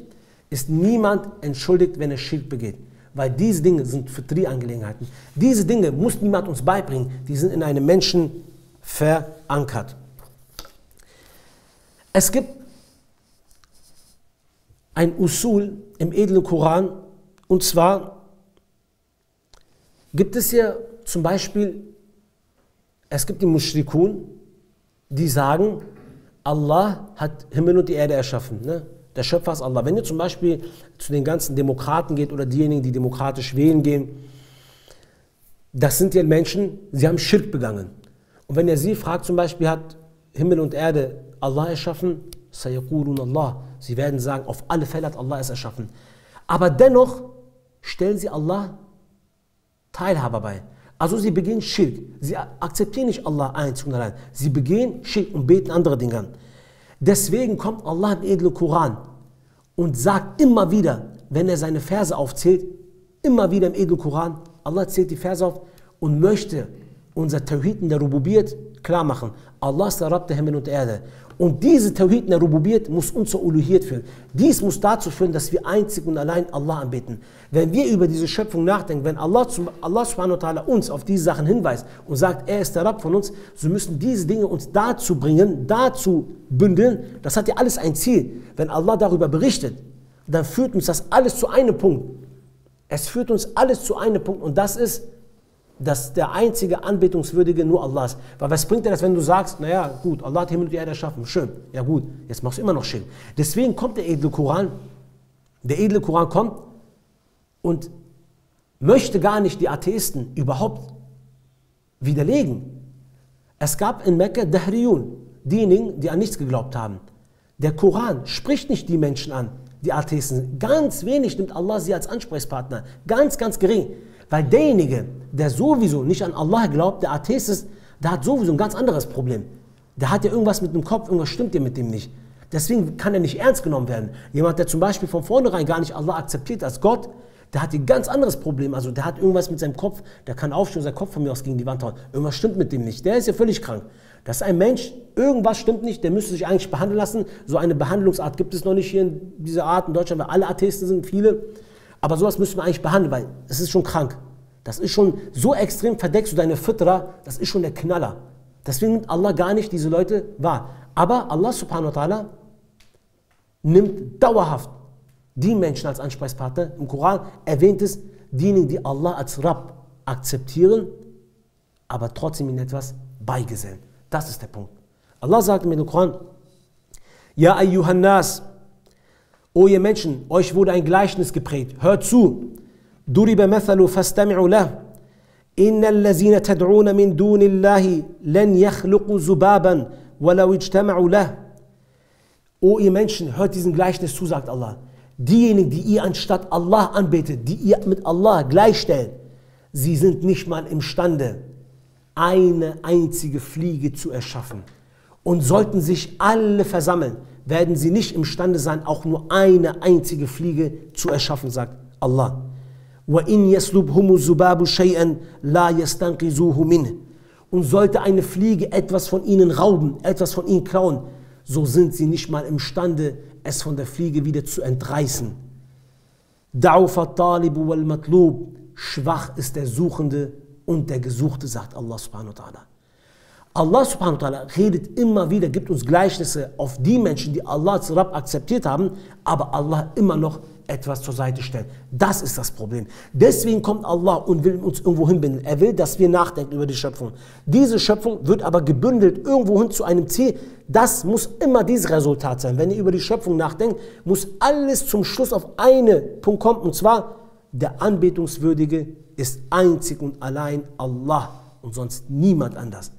ist niemand entschuldigt, wenn er Schirk begeht. Weil diese Dinge sind Fitri-Angelegenheiten. Diese Dinge muss niemand uns beibringen. Die sind in einem Menschen verankert. Es gibt ein Usul im edlen Koran. Und zwar gibt es hier zum Beispiel, es gibt die Mushrikun, die sagen, Allah hat Himmel und die Erde erschaffen. Ne? Der Schöpfer ist Allah. Wenn ihr zum Beispiel zu den ganzen Demokraten geht oder diejenigen, die demokratisch wählen gehen, das sind ja Menschen, sie haben Schirk begangen. Und wenn ihr sie fragt, zum Beispiel, hat Himmel und Erde Allah erschaffen? Sayaqulun Allah. Sie werden sagen, auf alle Fälle hat Allah es erschaffen. Aber dennoch stellen sie Allah Teilhaber bei. Also sie begehen Schirk. Sie akzeptieren nicht Allah einzig und allein. Sie begehen Schirk und beten andere Dinge an. Deswegen kommt Allah im edlen Koran und sagt immer wieder, wenn er seine Verse aufzählt, immer wieder im edlen Koran, Allah zählt die Verse auf und möchte unser Tawhid in der Rububiyat klar machen. Allah ist der Rabb der Himmel und der Erde. Und diese Tawhid in der Rububiyat muss uns zur Uluhiyat führen. Dies muss dazu führen, dass wir einzig und allein Allah anbeten. Wenn wir über diese Schöpfung nachdenken, wenn Allah subhanahu wa ta'ala uns auf diese Sachen hinweist und sagt, er ist der Rabb von uns, so müssen diese Dinge uns dazu bringen, dazu bündeln. Das hat ja alles ein Ziel. Wenn Allah darüber berichtet, dann führt uns das alles zu einem Punkt. Es führt uns alles zu einem Punkt und das ist, dass der einzige Anbetungswürdige nur Allah ist. Weil was bringt dir das, wenn du sagst, naja gut, Allah hat Himmel und die Erde erschaffen, schön, ja gut, jetzt machst du immer noch schön. Deswegen kommt der edle Koran kommt und möchte gar nicht die Atheisten überhaupt widerlegen. Es gab in Mekka Dahriyun, diejenigen, die an nichts geglaubt haben. Der Koran spricht nicht die Menschen an, die Atheisten sind. Ganz wenig nimmt Allah sie als Ansprechpartner. Ganz, ganz gering. Weil derjenige, der sowieso nicht an Allah glaubt, der Atheist ist, der hat sowieso ein ganz anderes Problem. Der hat ja irgendwas mit dem Kopf, irgendwas stimmt ja mit dem nicht. Deswegen kann er nicht ernst genommen werden. Jemand, der zum Beispiel von vornherein gar nicht Allah akzeptiert als Gott, der hat ein ganz anderes Problem. Also der hat irgendwas mit seinem Kopf, der kann aufstehen und seinen Kopf von mir aus gegen die Wand hauen. Irgendwas stimmt mit dem nicht. Der ist ja völlig krank. Das ist ein Mensch, irgendwas stimmt nicht, der müsste sich eigentlich behandeln lassen. So eine Behandlungsart gibt es noch nicht hier in dieser Art in Deutschland, weil alle Atheisten sind, viele. Aber sowas müssen wir eigentlich behandeln, weil es ist schon krank. Das ist schon so extrem verdeckt, so deine Fitra, das ist schon der Knaller. Deswegen nimmt Allah gar nicht diese Leute wahr. Aber Allah subhanahu wa ta'ala nimmt dauerhaft die Menschen als Ansprechpartner. Im Koran erwähnt es diejenigen, die Allah als Rabb akzeptieren, aber trotzdem ihnen etwas beigesellen. Das ist der Punkt. Allah sagt in dem Koran, Ja ayyuhan nas, o ihr Menschen, euch wurde ein Gleichnis geprägt. Hört zu. Duriba mathalu fastami'u lah. Innal lazina tad'una min dunillahi lan yakhluqu zubaban walau ijtama'u lah. O ihr Menschen, hört diesen Gleichnis zu, sagt Allah. Diejenigen, die ihr anstatt Allah anbetet, die ihr mit Allah gleichstellt, sie sind nicht mal imstande, eine einzige Fliege zu erschaffen. Und sollten sich alle versammeln, werden sie nicht imstande sein, auch nur eine einzige Fliege zu erschaffen, sagt Allah. وَإِنْ يَسْلُبْهُمُ الزُّبَابُ شَيْئًا لَا يَسْتَنْقِذُوهُ مِنْهُ. Und sollte eine Fliege etwas von ihnen rauben, etwas von ihnen klauen, so sind sie nicht mal imstande, es von der Fliege wieder zu entreißen. دَعُفَ الطَّالِبُ وَالْمَطْلُوبُ. Schwach ist der Suchende und der Gesuchte, sagt Allah subhanahu wa ta'ala. Allah subhanahu wa ta'ala redet immer wieder, gibt uns Gleichnisse auf die Menschen, die Allah als Rabb akzeptiert haben, aber Allah immer noch etwas zur Seite stellt. Das ist das Problem. Deswegen kommt Allah und will uns irgendwo hinbinden. Er will, dass wir nachdenken über die Schöpfung. Diese Schöpfung wird aber gebündelt irgendwo hin zu einem Ziel. Das muss immer dieses Resultat sein. Wenn ihr über die Schöpfung nachdenkt, muss alles zum Schluss auf einen Punkt kommen, und zwar, der Anbetungswürdige ist einzig und allein Allah und sonst niemand anders.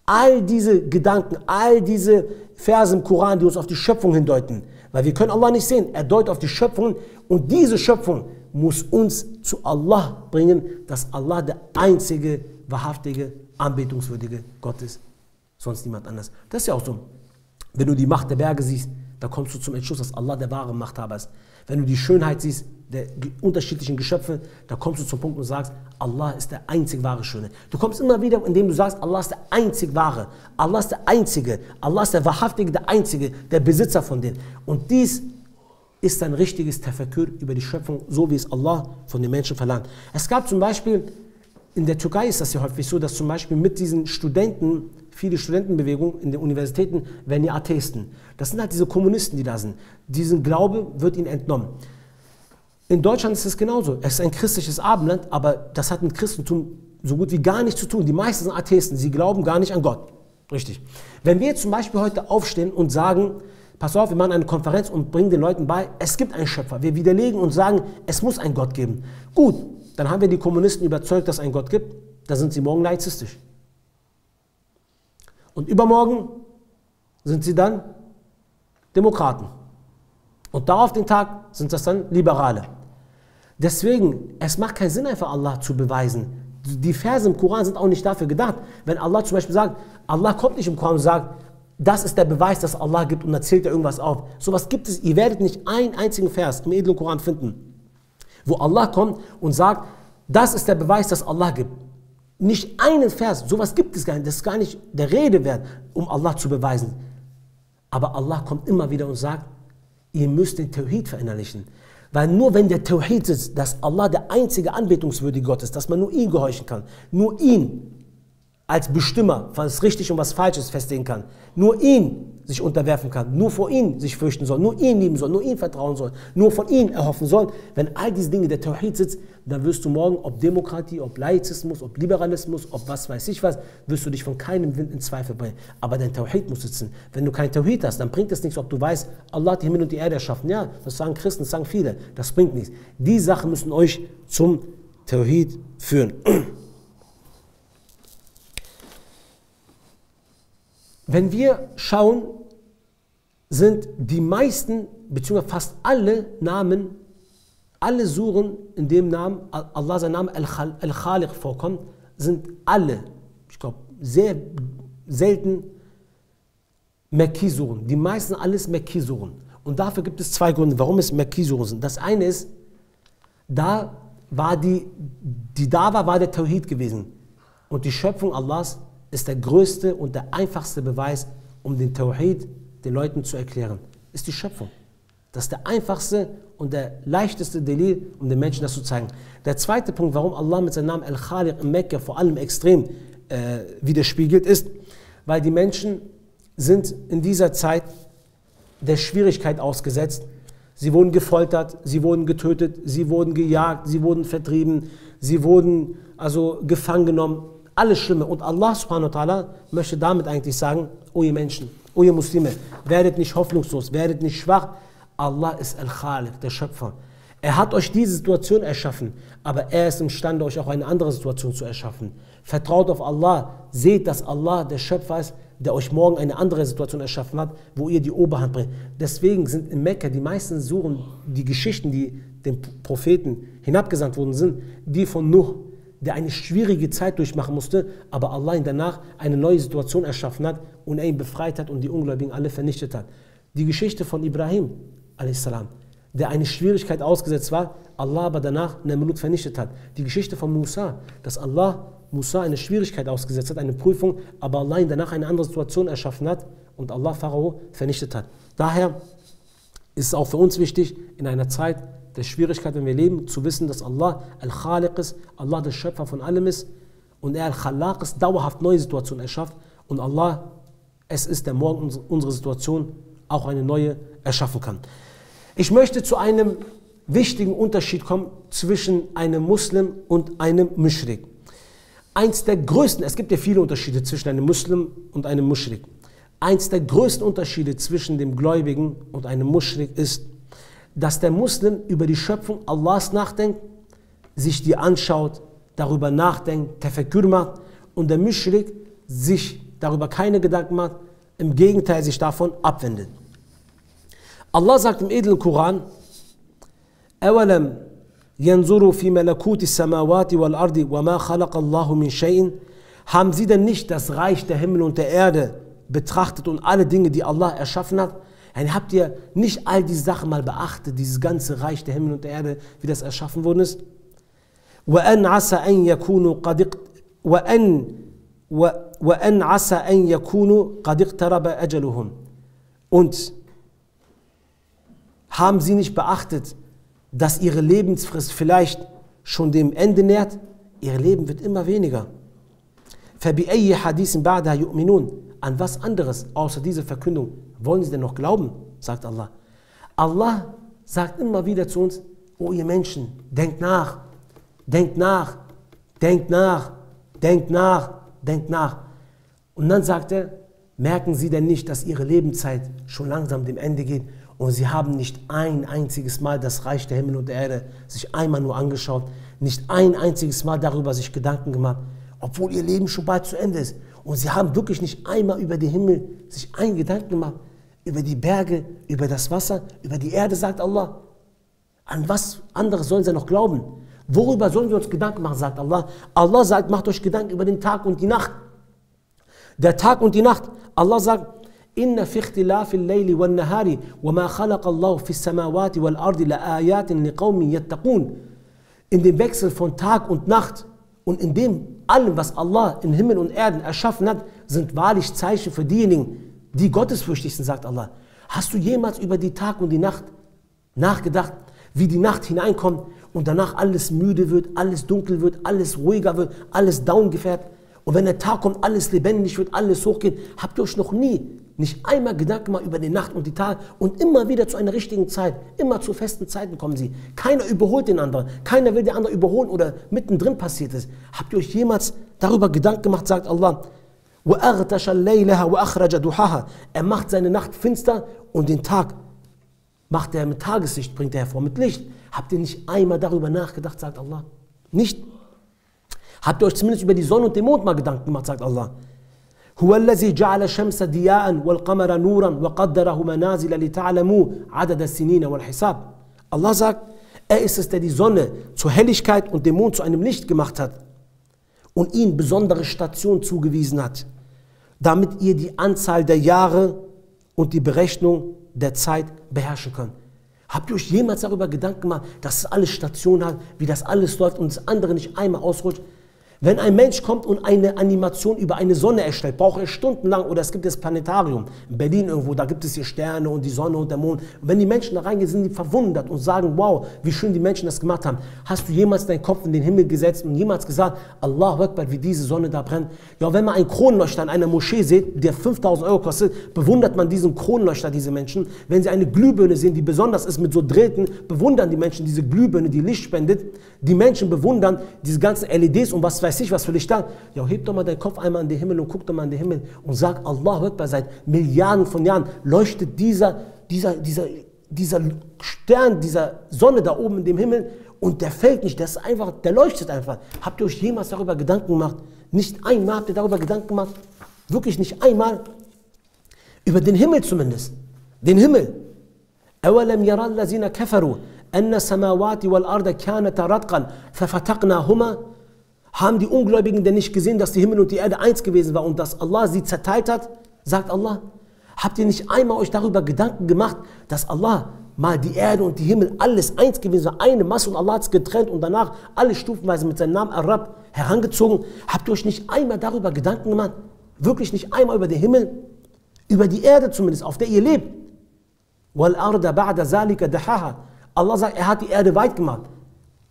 All diese Gedanken, all diese Verse im Koran, die uns auf die Schöpfung hindeuten, weil wir können Allah nicht sehen, er deutet auf die Schöpfung und diese Schöpfung muss uns zu Allah bringen, dass Allah der einzige, wahrhaftige, anbetungswürdige Gott ist, sonst niemand anders. Das ist ja auch so. Wenn du die Macht der Berge siehst, da kommst du zum Entschluss, dass Allah der wahre Machthaber ist. Wenn du die Schönheit siehst, der unterschiedlichen Geschöpfe, da kommst du zum Punkt und sagst, Allah ist der einzig wahre Schöne. Du kommst immer wieder, indem du sagst, Allah ist der einzig wahre, Allah ist der Einzige, Allah ist der Wahrhaftige, der Einzige, der Besitzer von denen. Und dies ist ein richtiges Tafakkur über die Schöpfung, so wie es Allah von den Menschen verlangt. Es gab zum Beispiel, in der Türkei ist das ja häufig so, dass zum Beispiel mit diesen Studenten, viele Studentenbewegungen in den Universitäten werden ja Atheisten. Das sind halt diese Kommunisten, die da sind. Diesen Glaube wird ihnen entnommen. In Deutschland ist es genauso. Es ist ein christliches Abendland, aber das hat mit Christentum so gut wie gar nichts zu tun. Die meisten sind Atheisten, sie glauben gar nicht an Gott. Richtig. Wenn wir jetzt zum Beispiel heute aufstehen und sagen, pass auf, wir machen eine Konferenz und bringen den Leuten bei, es gibt einen Schöpfer. Wir widerlegen und sagen, es muss einen Gott geben. Gut, dann haben wir die Kommunisten überzeugt, dass es einen Gott gibt. Da sind sie morgen laizistisch. Und übermorgen sind sie dann Demokraten. Und darauf den Tag sind das dann Liberale. Deswegen, es macht keinen Sinn, einfach Allah zu beweisen. Die Verse im Koran sind auch nicht dafür gedacht. Wenn Allah zum Beispiel sagt, Allah kommt nicht im Koran und sagt, das ist der Beweis, dass Allah gibt, und erzählt er irgendwas auf. Sowas gibt es, ihr werdet nicht einen einzigen Vers im edlen Koran finden, wo Allah kommt und sagt, das ist der Beweis, dass Allah gibt. Nicht einen Vers, sowas gibt es gar nicht. Das ist gar nicht der Rede wert, um Allah zu beweisen. Aber Allah kommt immer wieder und sagt, ihr müsst den Tawhid verinnerlichen. Weil nur wenn der Tawhid sitzt, dass Allah der einzige anbetungswürdige Gott ist, dass man nur ihn gehorchen kann, nur ihn als Bestimmer, was richtig und was falsch ist, festlegen kann, nur ihn sich unterwerfen kann, nur vor ihm sich fürchten soll, nur ihn lieben soll, nur ihm vertrauen soll, nur von ihm erhoffen soll. Wenn all diese Dinge der Tawhid sitzt, dann wirst du morgen, ob Demokratie, ob Laizismus, ob Liberalismus, ob was weiß ich was, wirst du dich von keinem Wind in Zweifel bringen. Aber dein Tawhid muss sitzen. Wenn du kein Tawhid hast, dann bringt es nichts, ob du weißt, Allah hat die Himmel und die Erde erschaffen. Ja, das sagen Christen, das sagen viele. Das bringt nichts. Die Sachen müssen euch zum Tawhid führen. wenn wir schauen, sind die meisten, beziehungsweise fast alle Namen, alle Suren, in dem Namen Allah sein Name Al-Khaliq vorkommt, sind alle, ich glaube, sehr selten Mekki-Suren. Die meisten alles Mekki-Suren. Und dafür gibt es zwei Gründe, warum es Mekki-Suren sind. Das eine ist, da war die Dawa war der Tawhid gewesen. Und die Schöpfung Allahs ist der größte und der einfachste Beweis, um den Tawhid den Leuten zu erklären. Ist die Schöpfung. Das ist der einfachste und der leichteste Delil, um den Menschen das zu zeigen. Der zweite Punkt, warum Allah mit seinem Namen Al-Khaliq in Mekka vor allem extrem widerspiegelt, ist, weil die Menschen sind in dieser Zeit der Schwierigkeit ausgesetzt. Sie wurden gefoltert, sie wurden getötet, sie wurden gejagt, sie wurden vertrieben, sie wurden also gefangen genommen. Alles Schlimme. Und Allah subhanahu wa ta'ala möchte damit eigentlich sagen, o ihr Menschen, o ihr Muslime, werdet nicht hoffnungslos, werdet nicht schwach. Allah ist Al-Khaliq, der Schöpfer. Er hat euch diese Situation erschaffen, aber er ist imstande, euch auch eine andere Situation zu erschaffen. Vertraut auf Allah, seht, dass Allah der Schöpfer ist, der euch morgen eine andere Situation erschaffen hat, wo ihr die Oberhand bringt. Deswegen sind in Mekka die meisten Suren, die Geschichten, die dem Propheten hinabgesandt worden sind, die von Nuh, der eine schwierige Zeit durchmachen musste, aber Allah ihn danach eine neue Situation erschaffen hat und er ihn befreit hat und die Ungläubigen alle vernichtet hat. Die Geschichte von Ibrahim, a.s., der eine Schwierigkeit ausgesetzt war, Allah aber danach Namrud vernichtet hat. Die Geschichte von Musa, dass Allah Musa eine Schwierigkeit ausgesetzt hat, eine Prüfung, aber Allah ihn danach eine andere Situation erschaffen hat und Allah Pharao vernichtet hat. Daher ist es auch für uns wichtig, in einer Zeit der Schwierigkeit, wenn wir leben, zu wissen, dass Allah Al-Khaliq ist, Allah der Schöpfer von allem ist und er Al-Khalaq ist, dauerhaft neue Situationen erschafft und Allah es ist, der morgen unsere Situation auch eine neue erschaffen kann. Ich möchte zu einem wichtigen Unterschied kommen zwischen einem Muslim und einem Muschrik. Eins der größten, es gibt ja viele Unterschiede zwischen einem Muslim und einem Muschrik. Eins der größten Unterschiede zwischen dem Gläubigen und einem Muschrik ist, dass der Muslim über die Schöpfung Allahs nachdenkt, sich die anschaut, darüber nachdenkt, Tafakkur macht und der Muschrik sich darüber keine Gedanken macht, im Gegenteil sich davon abwendet. Allah sagt im edlen Koran, أَوَلَمْ يَنْظُرُوا فِي مَلَكُوتِ السَّمَاوَاتِ وَالْأَرْضِ وَمَا خَلَقَ اللَّهُ مِنْ شَيْءٍ. Haben sie denn nicht das Reich der Himmel und der Erde betrachtet und alle Dinge, die Allah erschaffen hat? Habt ihr nicht all diese Sachen mal beachtet, dieses ganze Reich der Himmel und der Erde, wie das erschaffen worden ist? وَأَنْ عَسَى أَنْ يَكُونُوا قَدْ اقْتَرَبَ أَجَلُهُمْ. Und haben sie nicht beachtet, dass ihre Lebensfrist vielleicht schon dem Ende nähert? Ihr Leben wird immer weniger. فَبِأَيِّ حَدِيثٍ بَعْدَهَا يُؤْمِنُونَ. An was anderes außer diese Verkündung wollen sie denn noch glauben, sagt Allah. Allah sagt immer wieder zu uns, o ihr Menschen, denkt nach, denkt nach, denkt nach, denkt nach, denkt nach. Und dann sagt er, merken sie denn nicht, dass ihre Lebenszeit schon langsam dem Ende geht und sie haben nicht ein einziges Mal das Reich der Himmel und der Erde sich einmal nur angeschaut, nicht ein einziges Mal darüber sich Gedanken gemacht, obwohl ihr Leben schon bald zu Ende ist. Und sie haben wirklich nicht einmal über den Himmel sich einen Gedanken gemacht, über die Berge, über das Wasser, über die Erde, sagt Allah. An was anderes sollen sie noch glauben? Worüber sollen wir uns Gedanken machen, sagt Allah. Allah sagt, macht euch Gedanken über den Tag und die Nacht. Der Tag und die Nacht. Allah sagt, Inna fi ikhtilafi al-layli wan-nahari wa ma khalaqa Allahu fi as-samawati wal-ardi la-ayatin liqaumin yattaqun. In dem Wechsel von Tag und Nacht und in dem allem, was Allah in Himmel und Erden erschaffen hat, sind wahrlich Zeichen für diejenigen, die gottesfürchtig sind, sagt Allah. Hast du jemals über die Tag und die Nacht nachgedacht, wie die Nacht hineinkommt und danach alles müde wird, alles dunkel wird, alles ruhiger wird, alles down gefährt? Und wenn der Tag kommt, alles lebendig wird, alles hochgeht. Habt ihr euch noch nicht einmal Gedanken gemacht über die Nacht und die Tage und immer wieder zu einer richtigen Zeit, immer zu festen Zeiten kommen sie. Keiner überholt den anderen, keiner will den anderen überholen oder mittendrin passiert ist. Habt ihr euch jemals darüber Gedanken gemacht, sagt Allah, er macht seine Nacht finster und den Tag macht er mit Tageslicht, bringt er hervor, mit Licht. Habt ihr nicht einmal darüber nachgedacht, sagt Allah? Nicht? Habt ihr euch zumindest über die Sonne und den Mond mal Gedanken gemacht, sagt Allah? هو الذي جعل الشمس ضياء والقمر نورا وقدره منازل لتعلموا عدد السنين والحساب. Allah sagt, er ist es, der die Sonne zur Helligkeit und den Mond zu einem Licht gemacht hat und ihnen besondere Stationen zugewiesen hat, damit ihr die Anzahl der Jahre und die Berechnung der Zeit beherrschen könnt. Habt ihr euch jemals darüber Gedanken gemacht, dass es alles Stationen hat, wie das alles läuft und das andere nicht einmal ausrutscht? Wenn ein Mensch kommt und eine Animation über eine Sonne erstellt, braucht er stundenlang, oder es gibt das Planetarium in Berlin irgendwo, da gibt es die Sterne und die Sonne und der Mond. Und wenn die Menschen da reingehen, sind die verwundert und sagen, wow, wie schön die Menschen das gemacht haben. Hast du jemals deinen Kopf in den Himmel gesetzt und jemals gesagt, Allahu Akbar, wie diese Sonne da brennt? Ja, wenn man einen Kronleuchter in einer Moschee sieht, der 5.000 Euro kostet, bewundert man diesen Kronleuchter, diese Menschen. Wenn sie eine Glühbirne sehen, die besonders ist mit so Drähten, bewundern die Menschen diese Glühbirne, die Licht spendet. Die Menschen bewundern diese ganzen LEDs und was weiß ich, was für Lichter. Ja, heb doch mal deinen Kopf einmal an den Himmel und guck doch mal an den Himmel und sag, Allahu Akbar, seit Milliarden von Jahren leuchtet dieser Stern, dieser Sonne da oben in dem Himmel und der fällt nicht, das ist einfach, der leuchtet einfach. Habt ihr euch jemals darüber Gedanken gemacht? Nicht einmal habt ihr darüber Gedanken gemacht? Wirklich nicht einmal? Über den Himmel zumindest. Den Himmel. أَوَلَمْ يَرَى الَّذِينَ كَفَرُوا أَنَّ السَّمَاوَاتِ وَالْأَرْضَ كَانَتَا رَتْقًا فَفَتَقْنَاهُمَا. Haben die Ungläubigen denn nicht gesehen, dass die Himmel und die Erde eins gewesen war und dass Allah sie zerteilt hat? Sagt Allah. Habt ihr nicht einmal euch darüber Gedanken gemacht, dass Allah mal die Erde und die Himmel alles eins gewesen war, eine Masse und Allah hat es getrennt und danach alle stufenweise mit seinem Namen Arab herangezogen? Habt ihr euch nicht einmal darüber Gedanken gemacht? Wirklich nicht einmal über den Himmel? Über die Erde zumindest, auf der ihr lebt. وَالْأَرْضَ بَعْدَ ذَلِكَ دَحَاهَا. Allah sagt, er hat die Erde weit gemacht,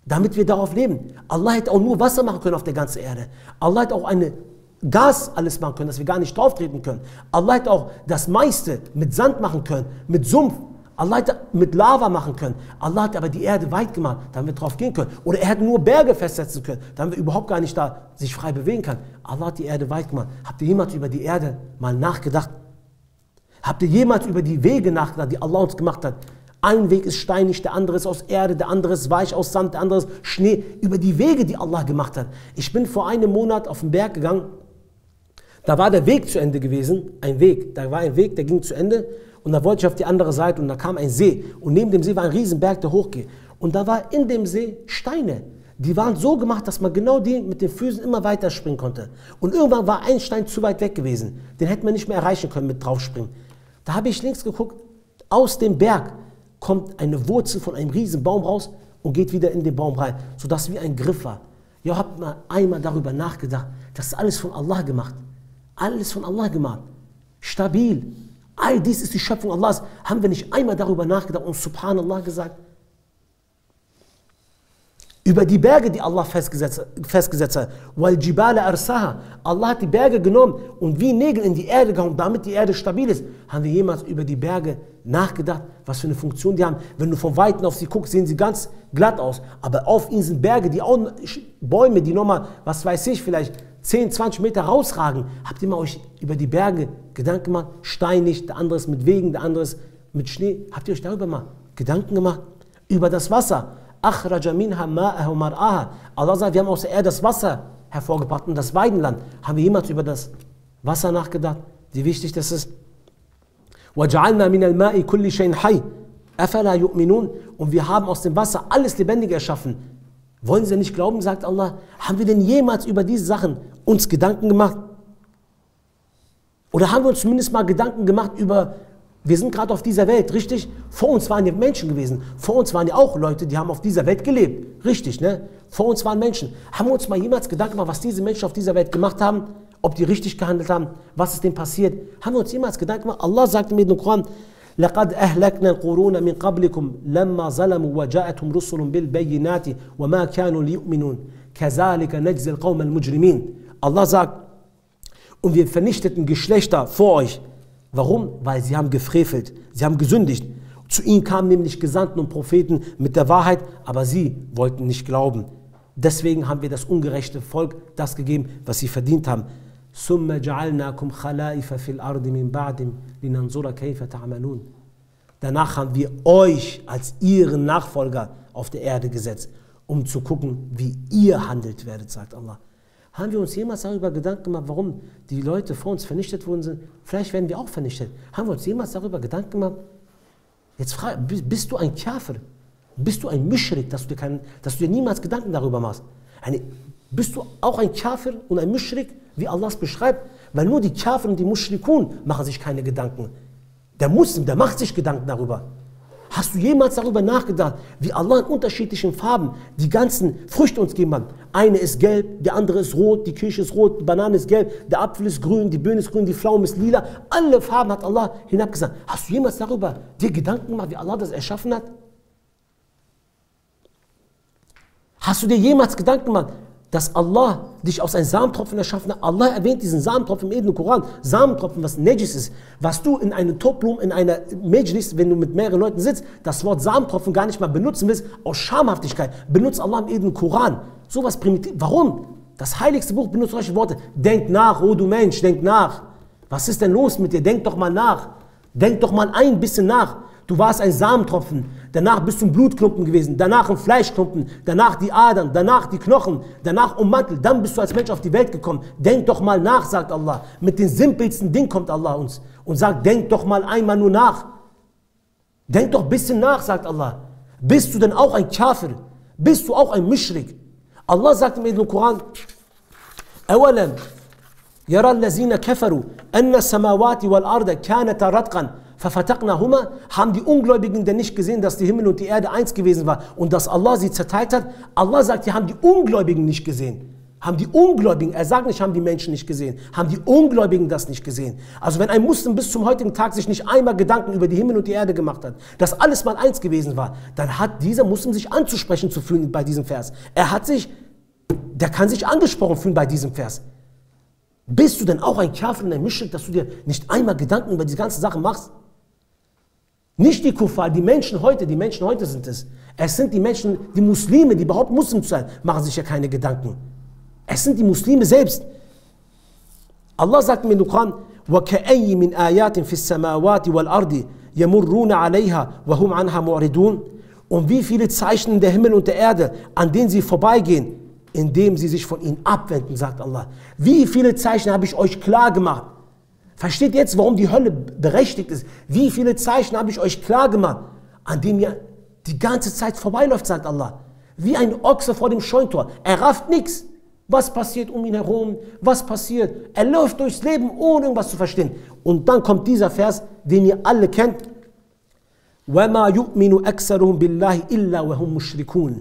damit wir darauf leben. Allah hätte auch nur Wasser machen können auf der ganzen Erde. Allah hätte auch eine Gas alles machen können, dass wir gar nicht drauf treten können. Allah hätte auch das meiste mit Sand machen können, mit Sumpf. Allah hätte mit Lava machen können. Allah hat aber die Erde weit gemacht, damit wir drauf gehen können. Oder er hätte nur Berge festsetzen können, damit wir überhaupt gar nicht da sich frei bewegen können. Allah hat die Erde weit gemacht. Habt ihr jemals über die Erde mal nachgedacht? Habt ihr jemals über die Wege nachgedacht, die Allah uns gemacht hat? Ein Weg ist steinig, der andere ist aus Erde, der andere ist weich aus Sand, der andere ist Schnee. Über die Wege, die Allah gemacht hat. Ich bin vor einem Monat auf den Berg gegangen. Da war der Weg zu Ende gewesen. Da war ein Weg, der ging zu Ende. Und da wollte ich auf die andere Seite und da kam ein See. Und neben dem See war ein Riesenberg, der hochgeht. Und da war in dem See Steine. Die waren so gemacht, dass man genau die mit den Füßen immer weiter springen konnte. Und irgendwann war ein Stein zu weit weg gewesen. Den hätte man nicht mehr erreichen können mit draufspringen. Da habe ich links geguckt, aus dem Berg kommt eine Wurzel von einem riesen Baum raus und geht wieder in den Baum rein, sodass wie ein Griff war. Ja, habt mal einmal darüber nachgedacht, das ist alles von Allah gemacht. Alles von Allah gemacht. Stabil. All dies ist die Schöpfung Allahs. Haben wir nicht einmal darüber nachgedacht und Subhanallah gesagt? Über die Berge, die Allah festgesetzt hat. وَالْجِبَالَ أَرْسَاهَا. Allah hat die Berge genommen und wie Nägel in die Erde gehauen, damit die Erde stabil ist. Haben wir jemals über die Berge nachgedacht, was für eine Funktion die haben? Wenn du von Weitem auf sie guckst, sehen sie ganz glatt aus. Aber auf ihnen sind Berge, die auch Bäume, die nochmal, was weiß ich, vielleicht 10, 20 Meter rausragen. Habt ihr mal euch über die Berge Gedanken gemacht? Steinig, der andere ist mit Wegen, der andere ist mit Schnee. Habt ihr euch darüber mal Gedanken gemacht? Über das Wasser. أَخْرَجَ مِنْهَا مَاءَهَا وَمَرْعَاهَا. Allah sagt, wir haben aus der Erde das Wasser hervorgebracht und das Weidenland. Haben wir jemals über das Wasser nachgedacht? Wie wichtig das ist? وَجَعَلْنَا مِنَ الْمَاءِ كُلِّ شَيْءٍ حَيٍّ أَفَلَا يُؤْمِنُونَ. Und wir haben aus dem Wasser alles Lebendige erschaffen. Wollen Sie nicht glauben, sagt Allah? Haben wir denn jemals über diese Sachen uns Gedanken gemacht? Oder haben wir uns zumindest mal Gedanken gemacht über, wir sind gerade auf dieser Welt, richtig? Vor uns waren ja Menschen gewesen. Vor uns waren ja auch Leute, die haben auf dieser Welt gelebt. Richtig, ne? Vor uns waren Menschen. Haben wir uns mal jemals Gedanken gemacht, was diese Menschen auf dieser Welt gemacht haben? Ob die richtig gehandelt haben? Was ist denen passiert? Haben wir uns jemals Gedanken gemacht? Allah sagt mir in dem Koran, لَقَدْ أَهْلَكْنَا الْقُرُونَ مِنْ قَبْلِكُمْ لَمَّا ظَلَمُوا وَجَاءَتْهُمْ رُسُلٌ بِالْبَيِّنَاتِ وَمَا كَانُوا لِيُؤْمِنُونَ كَذَلِكَ نَجْزِي الْقَوْمَ الْمُجْرِمِينَ. Allah sagt, und wir vernichteten Geschlechter vor euch. Warum? Weil sie haben gefrevelt, sie haben gesündigt. Zu ihnen kamen nämlich Gesandten und Propheten mit der Wahrheit, aber sie wollten nicht glauben. Deswegen haben wir das ungerechte Volk das gegeben, was sie verdient haben. ثُمَّ جَعَلْنَاكُمْ خَلَائِفَ فِي الْأَرْضِ مِنْ بَعْدِهِمْ لِنَنْظُرَ كَيْفَ تَعْمَلُونَ. Danach haben wir euch als ihren Nachfolger auf der Erde gesetzt, um zu gucken, wie ihr handelt werdet, sagt Allah. Haben wir uns jemals darüber Gedanken gemacht, warum die Leute vor uns vernichtet worden sind? Vielleicht werden wir auch vernichtet. Haben wir uns jemals darüber Gedanken gemacht? Jetzt bist du ein Kafir? Bist du ein Muschrik, dass du dir niemals Gedanken darüber machst? Bist du auch ein Kafir und ein Muschrik, wie Allah es beschreibt? Weil nur die Kafir und die Mushrikun machen sich keine Gedanken. Der Muslim, der macht sich Gedanken darüber. Hast du jemals darüber nachgedacht, wie Allah in unterschiedlichen Farben die ganzen Früchte uns geben hat? Eine ist gelb, der andere ist rot, die Kirsche ist rot, die Banane ist gelb, der Apfel ist grün, die Birne ist grün, die Pflaume ist lila. Alle Farben hat Allah hinabgesagt. Hast du jemals darüber dir Gedanken gemacht, wie Allah das erschaffen hat? Hast du dir jemals Gedanken gemacht, dass Allah dich aus einem Samentropfen erschaffen hat? Allah erwähnt diesen Samentropfen im edlen Koran. Samentropfen, was Najis ist. Was du in einer Toplum, in einer Majlis, wenn du mit mehreren Leuten sitzt, das Wort Samentropfen gar nicht mal benutzen willst, aus Schamhaftigkeit, benutzt Allah im edlen Koran. So was primitiv. Warum? Das heiligste Buch benutzt solche Worte. Denk nach, oh du Mensch, denk nach. Was ist denn los mit dir? Denk doch mal nach. Denk doch mal ein bisschen nach. Du warst ein Samentropfen, danach bist du ein Blutklumpen gewesen, danach ein Fleischklumpen, danach die Adern, danach die Knochen, danach ummantelt, dann bist du als Mensch auf die Welt gekommen. Denk doch mal nach, sagt Allah. Mit den simpelsten Dingen kommt Allah uns und sagt, denk doch mal einmal nur nach. Denk doch ein bisschen nach, sagt Allah. Bist du denn auch ein Kafir? Bist du auch ein Muschrik? Allah sagt im Koran, أَوَلَمْ يَرَى الَّذِينَ كَفَرُوا أَنَّ السَّمَاوَاتِ وَالْأَرْضَ كَانَتَا رَتْقًا فَفَتَقْنَاهُمَا. Haben die Ungläubigen denn nicht gesehen, dass die Himmel und die Erde eins gewesen war und dass Allah sie zerteilt hat? Allah sagt, die haben die Ungläubigen nicht gesehen. Haben die Ungläubigen, er sagt nicht, haben die Menschen nicht gesehen, haben die Ungläubigen das nicht gesehen. Also wenn ein Muslim bis zum heutigen Tag sich nicht einmal Gedanken über die Himmel und die Erde gemacht hat, dass alles mal eins gewesen war, dann hat dieser Muslim sich anzusprechen zu fühlen bei diesem Vers. Der kann sich angesprochen fühlen bei diesem Vers. Bist du denn auch ein Kafir und ein Muschrik, dass du dir nicht einmal Gedanken über die ganze Sache machst? Nicht die Kuffar, die Menschen heute sind es. Es sind die Menschen, die Muslime, die behaupten Muslim zu sein, machen sich ja keine Gedanken. Es sind die Muslime selbst. Allah sagt mir in Koran, وَكَأَيِّ مِنْ آيَاتٍ فِي السَّمَاوَاتِ وَالْأَرْضِ يَمُرُّونَ عَلَيْهَا وَهُمْ عَنْهَا مُعْرِضُونَ. Und wie viele Zeichen in der Himmel und der Erde, an denen sie vorbeigehen, indem sie sich von ihnen abwenden, sagt Allah. Wie viele Zeichen habe ich euch klar gemacht? Versteht jetzt, warum die Hölle berechtigt ist? Wie viele Zeichen habe ich euch klar gemacht, an denen ihr die ganze Zeit vorbeiläuft, sagt Allah. Wie ein Ochse vor dem Scheuntor. Er rafft nichts. Was passiert um ihn herum? Was passiert? Er läuft durchs Leben, ohne irgendwas zu verstehen. Und dann kommt dieser Vers, den ihr alle kennt. وَمَا يُؤْمِنُ أَكْثَرُهُمْ بِاللَّهِ إِلَّا وَهُمْ مُشْرِكُونَ.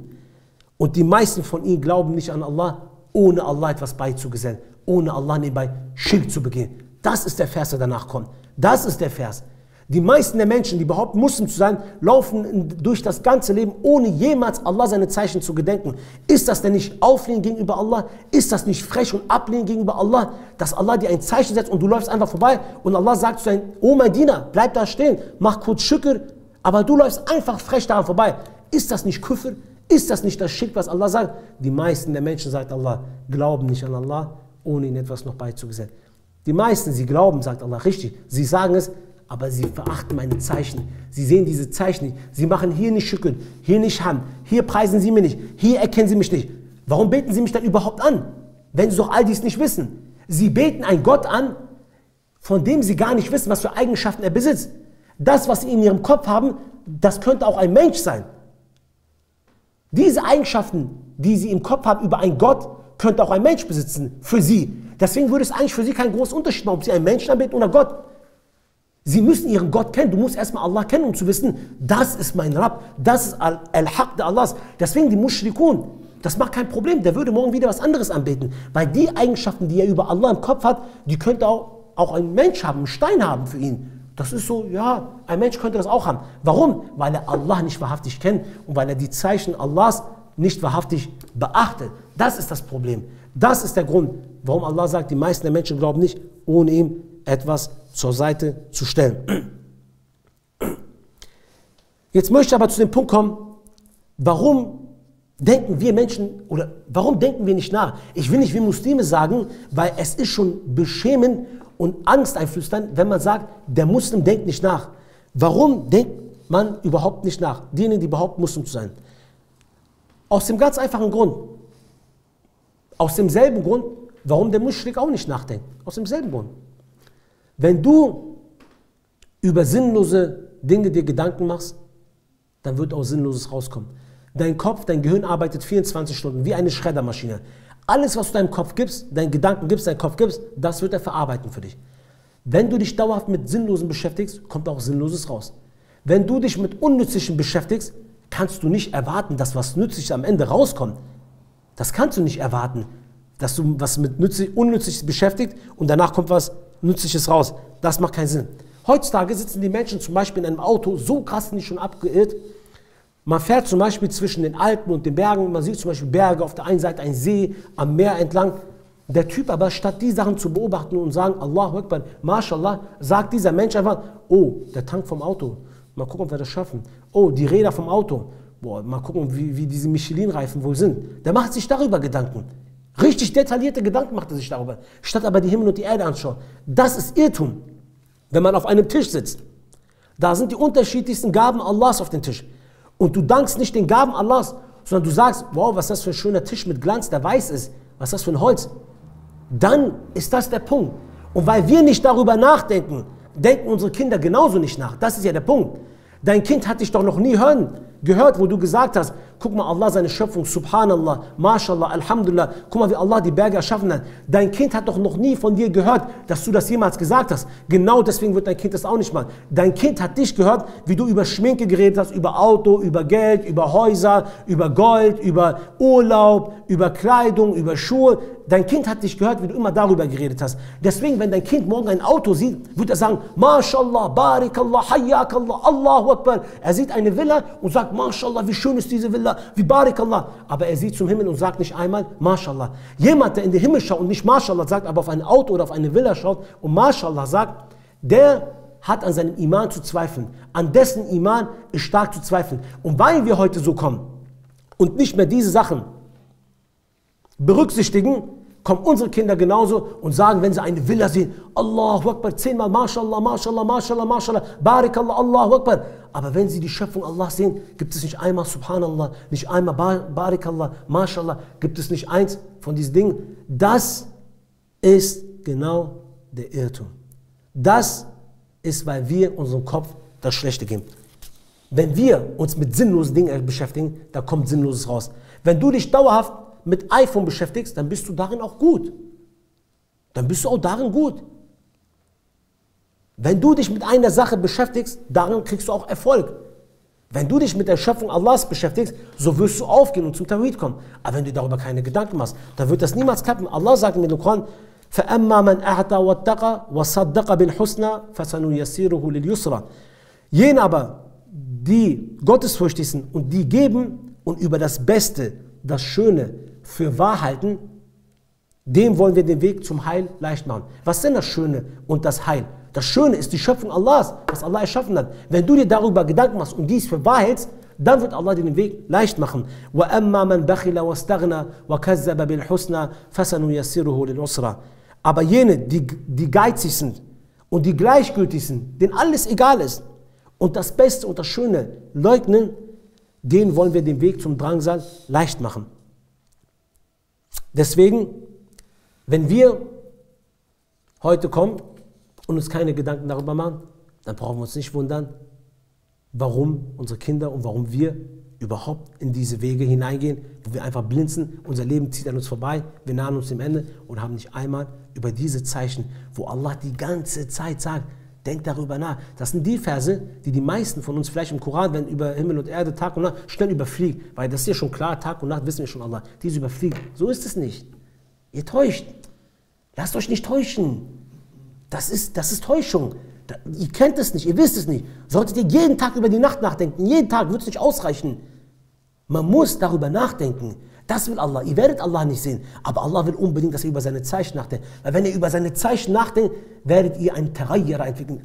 Und die meisten von ihnen glauben nicht an Allah, ohne Allah etwas beizugesellen, ohne Allah nebenbei Schirk zu begehen. Das ist der Vers, der danach kommt. Das ist der Vers. Die meisten der Menschen, die behaupten, Muslim zu sein, laufen durch das ganze Leben, ohne jemals Allah seine Zeichen zu gedenken. Ist das denn nicht Auflehnen gegenüber Allah? Ist das nicht frech und Ablehnen gegenüber Allah, dass Allah dir ein Zeichen setzt und du läufst einfach vorbei und Allah sagt zu einem, oh mein Diener, bleib da stehen, mach kurz Schükr, aber du läufst einfach frech daran vorbei. Ist das nicht Küfr? Ist das nicht das Schirk, was Allah sagt? Die meisten der Menschen, sagt Allah, glauben nicht an Allah, ohne ihnen etwas noch beizugesellen. Die meisten, sie glauben, sagt Allah, richtig, sie sagen es, aber sie verachten meine Zeichen. Sie sehen diese Zeichen nicht. Sie machen hier nicht Schükr, hier nicht Ham, hier preisen sie mich nicht, hier erkennen sie mich nicht. Warum beten sie mich dann überhaupt an, wenn sie doch all dies nicht wissen? Sie beten einen Gott an, von dem sie gar nicht wissen, was für Eigenschaften er besitzt. Das, was sie in ihrem Kopf haben, das könnte auch ein Mensch sein. Diese Eigenschaften, die sie im Kopf haben über einen Gott, könnte auch ein Mensch besitzen, für sie. Deswegen würde es eigentlich für sie keinen großen Unterschied machen, ob sie einen Menschen anbeten oder Gott. Sie müssen ihren Gott kennen. Du musst erstmal Allah kennen, um zu wissen, das ist mein Rabb, das ist Al-Haq der Allahs. Deswegen die Mushrikun, das macht kein Problem, der würde morgen wieder was anderes anbeten. Weil die Eigenschaften, die er über Allah im Kopf hat, die könnte auch ein Mensch haben, ein Stein haben für ihn. Das ist so, ja, ein Mensch könnte das auch haben. Warum? Weil er Allah nicht wahrhaftig kennt und weil er die Zeichen Allahs nicht wahrhaftig beachtet. Das ist das Problem. Das ist der Grund, warum Allah sagt, die meisten der Menschen glauben nicht, ohne ihm etwas zur Seite zu stellen. Jetzt möchte ich aber zu dem Punkt kommen, warum denken wir Menschen oder warum denken wir nicht nach? Ich will nicht wie Muslime sagen, weil es ist schon beschämend und angsteinflößend, wenn man sagt, der Muslim denkt nicht nach. Warum denkt man überhaupt nicht nach? Diejenigen, die behaupten, Muslim zu sein. Aus dem ganz einfachen Grund. Aus demselben Grund, warum der Muschrik auch nicht nachdenkt. Aus demselben Grund. Wenn du über sinnlose Dinge dir Gedanken machst, dann wird auch Sinnloses rauskommen. Dein Kopf, dein Gehirn arbeitet 24 Stunden wie eine Schreddermaschine. Alles, was du deinem Kopf gibst, deinen Gedanken gibst, deinem Kopf gibst, das wird er verarbeiten für dich. Wenn du dich dauerhaft mit Sinnlosen beschäftigst, kommt auch Sinnloses raus. Wenn du dich mit Unnützlichem beschäftigst, kannst du nicht erwarten, dass was Nützliches am Ende rauskommt. Das kannst du nicht erwarten, dass du was mit Unnützliches beschäftigt und danach kommt was Nützliches raus. Das macht keinen Sinn. Heutzutage sitzen die Menschen zum Beispiel in einem Auto, so krass nicht schon abgeirrt. Man fährt zum Beispiel zwischen den Alpen und den Bergen, man sieht zum Beispiel Berge, auf der einen Seite ein See, am Meer entlang. Der Typ aber, statt die Sachen zu beobachten und sagen, Allahu Akbar, MashaAllah, sagt dieser Mensch einfach, oh, der Tank vom Auto, mal gucken, ob wir das schaffen. Oh, die Räder vom Auto, boah, mal gucken, wie diese Michelin-Reifen wohl sind. Der macht sich darüber Gedanken. Richtig detaillierte Gedanken macht er sich darüber, statt aber die Himmel und die Erde anschauen. Das ist Irrtum, wenn man auf einem Tisch sitzt. Da sind die unterschiedlichsten Gaben Allahs auf dem Tisch. Und du dankst nicht den Gaben Allahs, sondern du sagst, wow, was ist das für ein schöner Tisch mit Glanz, der weiß ist, was ist das für ein Holz. Dann ist das der Punkt. Und weil wir nicht darüber nachdenken, denken unsere Kinder genauso nicht nach. Das ist ja der Punkt. Dein Kind hat dich doch noch nie gehört, wo du gesagt hast, guck mal, Allah, seine Schöpfung, Subhanallah, MashaAllah, Alhamdulillah, guck mal, wie Allah die Berge erschaffen hat. Dein Kind hat doch noch nie von dir gehört, dass du das jemals gesagt hast. Genau deswegen wird dein Kind das auch nicht machen. Dein Kind hat dich gehört, wie du über Schminke geredet hast, über Auto, über Geld, über Häuser, über Gold, über Urlaub, über Kleidung, über Schuhe. Dein Kind hat dich gehört, wie du immer darüber geredet hast. Deswegen, wenn dein Kind morgen ein Auto sieht, wird er sagen, MashaAllah, Barikallah, Hayyakallah, Allahu Akbar. Er sieht eine Villa und sagt, MashaAllah, wie schön ist diese Villa, wie Barikallah. Aber er sieht zum Himmel und sagt nicht einmal, MashaAllah. Jemand, der in den Himmel schaut und nicht MashaAllah sagt, aber auf ein Auto oder auf eine Villa schaut und MashaAllah sagt, der hat an seinem Iman zu zweifeln. An dessen Iman ist stark zu zweifeln. Und weil wir heute so kommen und nicht mehr diese Sachen berücksichtigen, kommen unsere Kinder genauso und sagen, wenn sie eine Villa sehen, Allahu Akbar, 10-mal MashaAllah, MashaAllah, MashaAllah, MashaAllah, Barikallah, Allahu Akbar. Aber wenn sie die Schöpfung Allah sehen, gibt es nicht einmal Subhanallah, nicht einmal Barikallah, MashaAllah, gibt es nicht eins von diesen Dingen. Das ist genau der Irrtum. Das ist, weil wir unserem Kopf das Schlechte geben. Wenn wir uns mit sinnlosen Dingen beschäftigen, da kommt Sinnloses raus. Wenn du dich dauerhaft mit iPhone beschäftigst, dann bist du darin auch gut. Dann bist du auch darin gut. Wenn du dich mit einer Sache beschäftigst, darin kriegst du auch Erfolg. Wenn du dich mit der Schöpfung Allahs beschäftigst, so wirst du aufgehen und zum Tawhid kommen. Aber wenn du darüber keine Gedanken machst, dann wird das niemals klappen. Allah sagt in dem Koran, فَأَمَّا مَنْ أَعْتَى وَاتَّقَى وَصَدَّقَ بِالْحُسْنَى فَسَنُيَسِّرُهُ لِلْيُسْرَى. Jene aber, die gottesfürchtig sind und die geben und über das Beste, das Schöne für wahr halten, dem wollen wir den Weg zum Heil leicht machen. Was ist denn das Schöne und das Heil? Das Schöne ist die Schöpfung Allahs, was Allah erschaffen hat. Wenn du dir darüber Gedanken machst und dies für wahr hältst, dann wird Allah dir den Weg leicht machen. وَأَمَّا مَنْ بَخِلَ وَاسْتَغْنَى وَكَذَّبَ بِالْحُسْنَى فَسَنُيَسِّرُهُ لِلْعُسْرَى. Aber jene, die geizig sind und die gleichgültig sind, denen alles egal ist und das Beste und das Schöne leugnen, denen wollen wir den Weg zum Drangsal leicht machen. Deswegen, wenn wir heute kommen und uns keine Gedanken darüber machen, dann brauchen wir uns nicht wundern, warum unsere Kinder und warum wir überhaupt in diese Wege hineingehen, wo wir einfach blinzen, unser Leben zieht an uns vorbei, wir nahen uns dem Ende und haben nicht einmal über diese Zeichen, wo Allah die ganze Zeit sagt, denkt darüber nach. Das sind die Verse, die die meisten von uns vielleicht im Koran, wenn über Himmel und Erde, Tag und Nacht, schnell überfliegen, weil das ist ja schon klar, Tag und Nacht wissen wir schon Allah, diese überfliegen. So ist es nicht. Ihr täuscht. Lasst euch nicht täuschen. Das ist Täuschung. Ihr kennt es nicht, ihr wisst es nicht. Solltet ihr jeden Tag über die Nacht nachdenken, jeden Tag wird es nicht ausreichen. Man muss darüber nachdenken. Das will Allah. Ihr werdet Allah nicht sehen, aber Allah will unbedingt, dass ihr über seine Zeichen nachdenkt. Weil wenn ihr über seine Zeichen nachdenkt, werdet ihr einen Tarayyara entwickeln.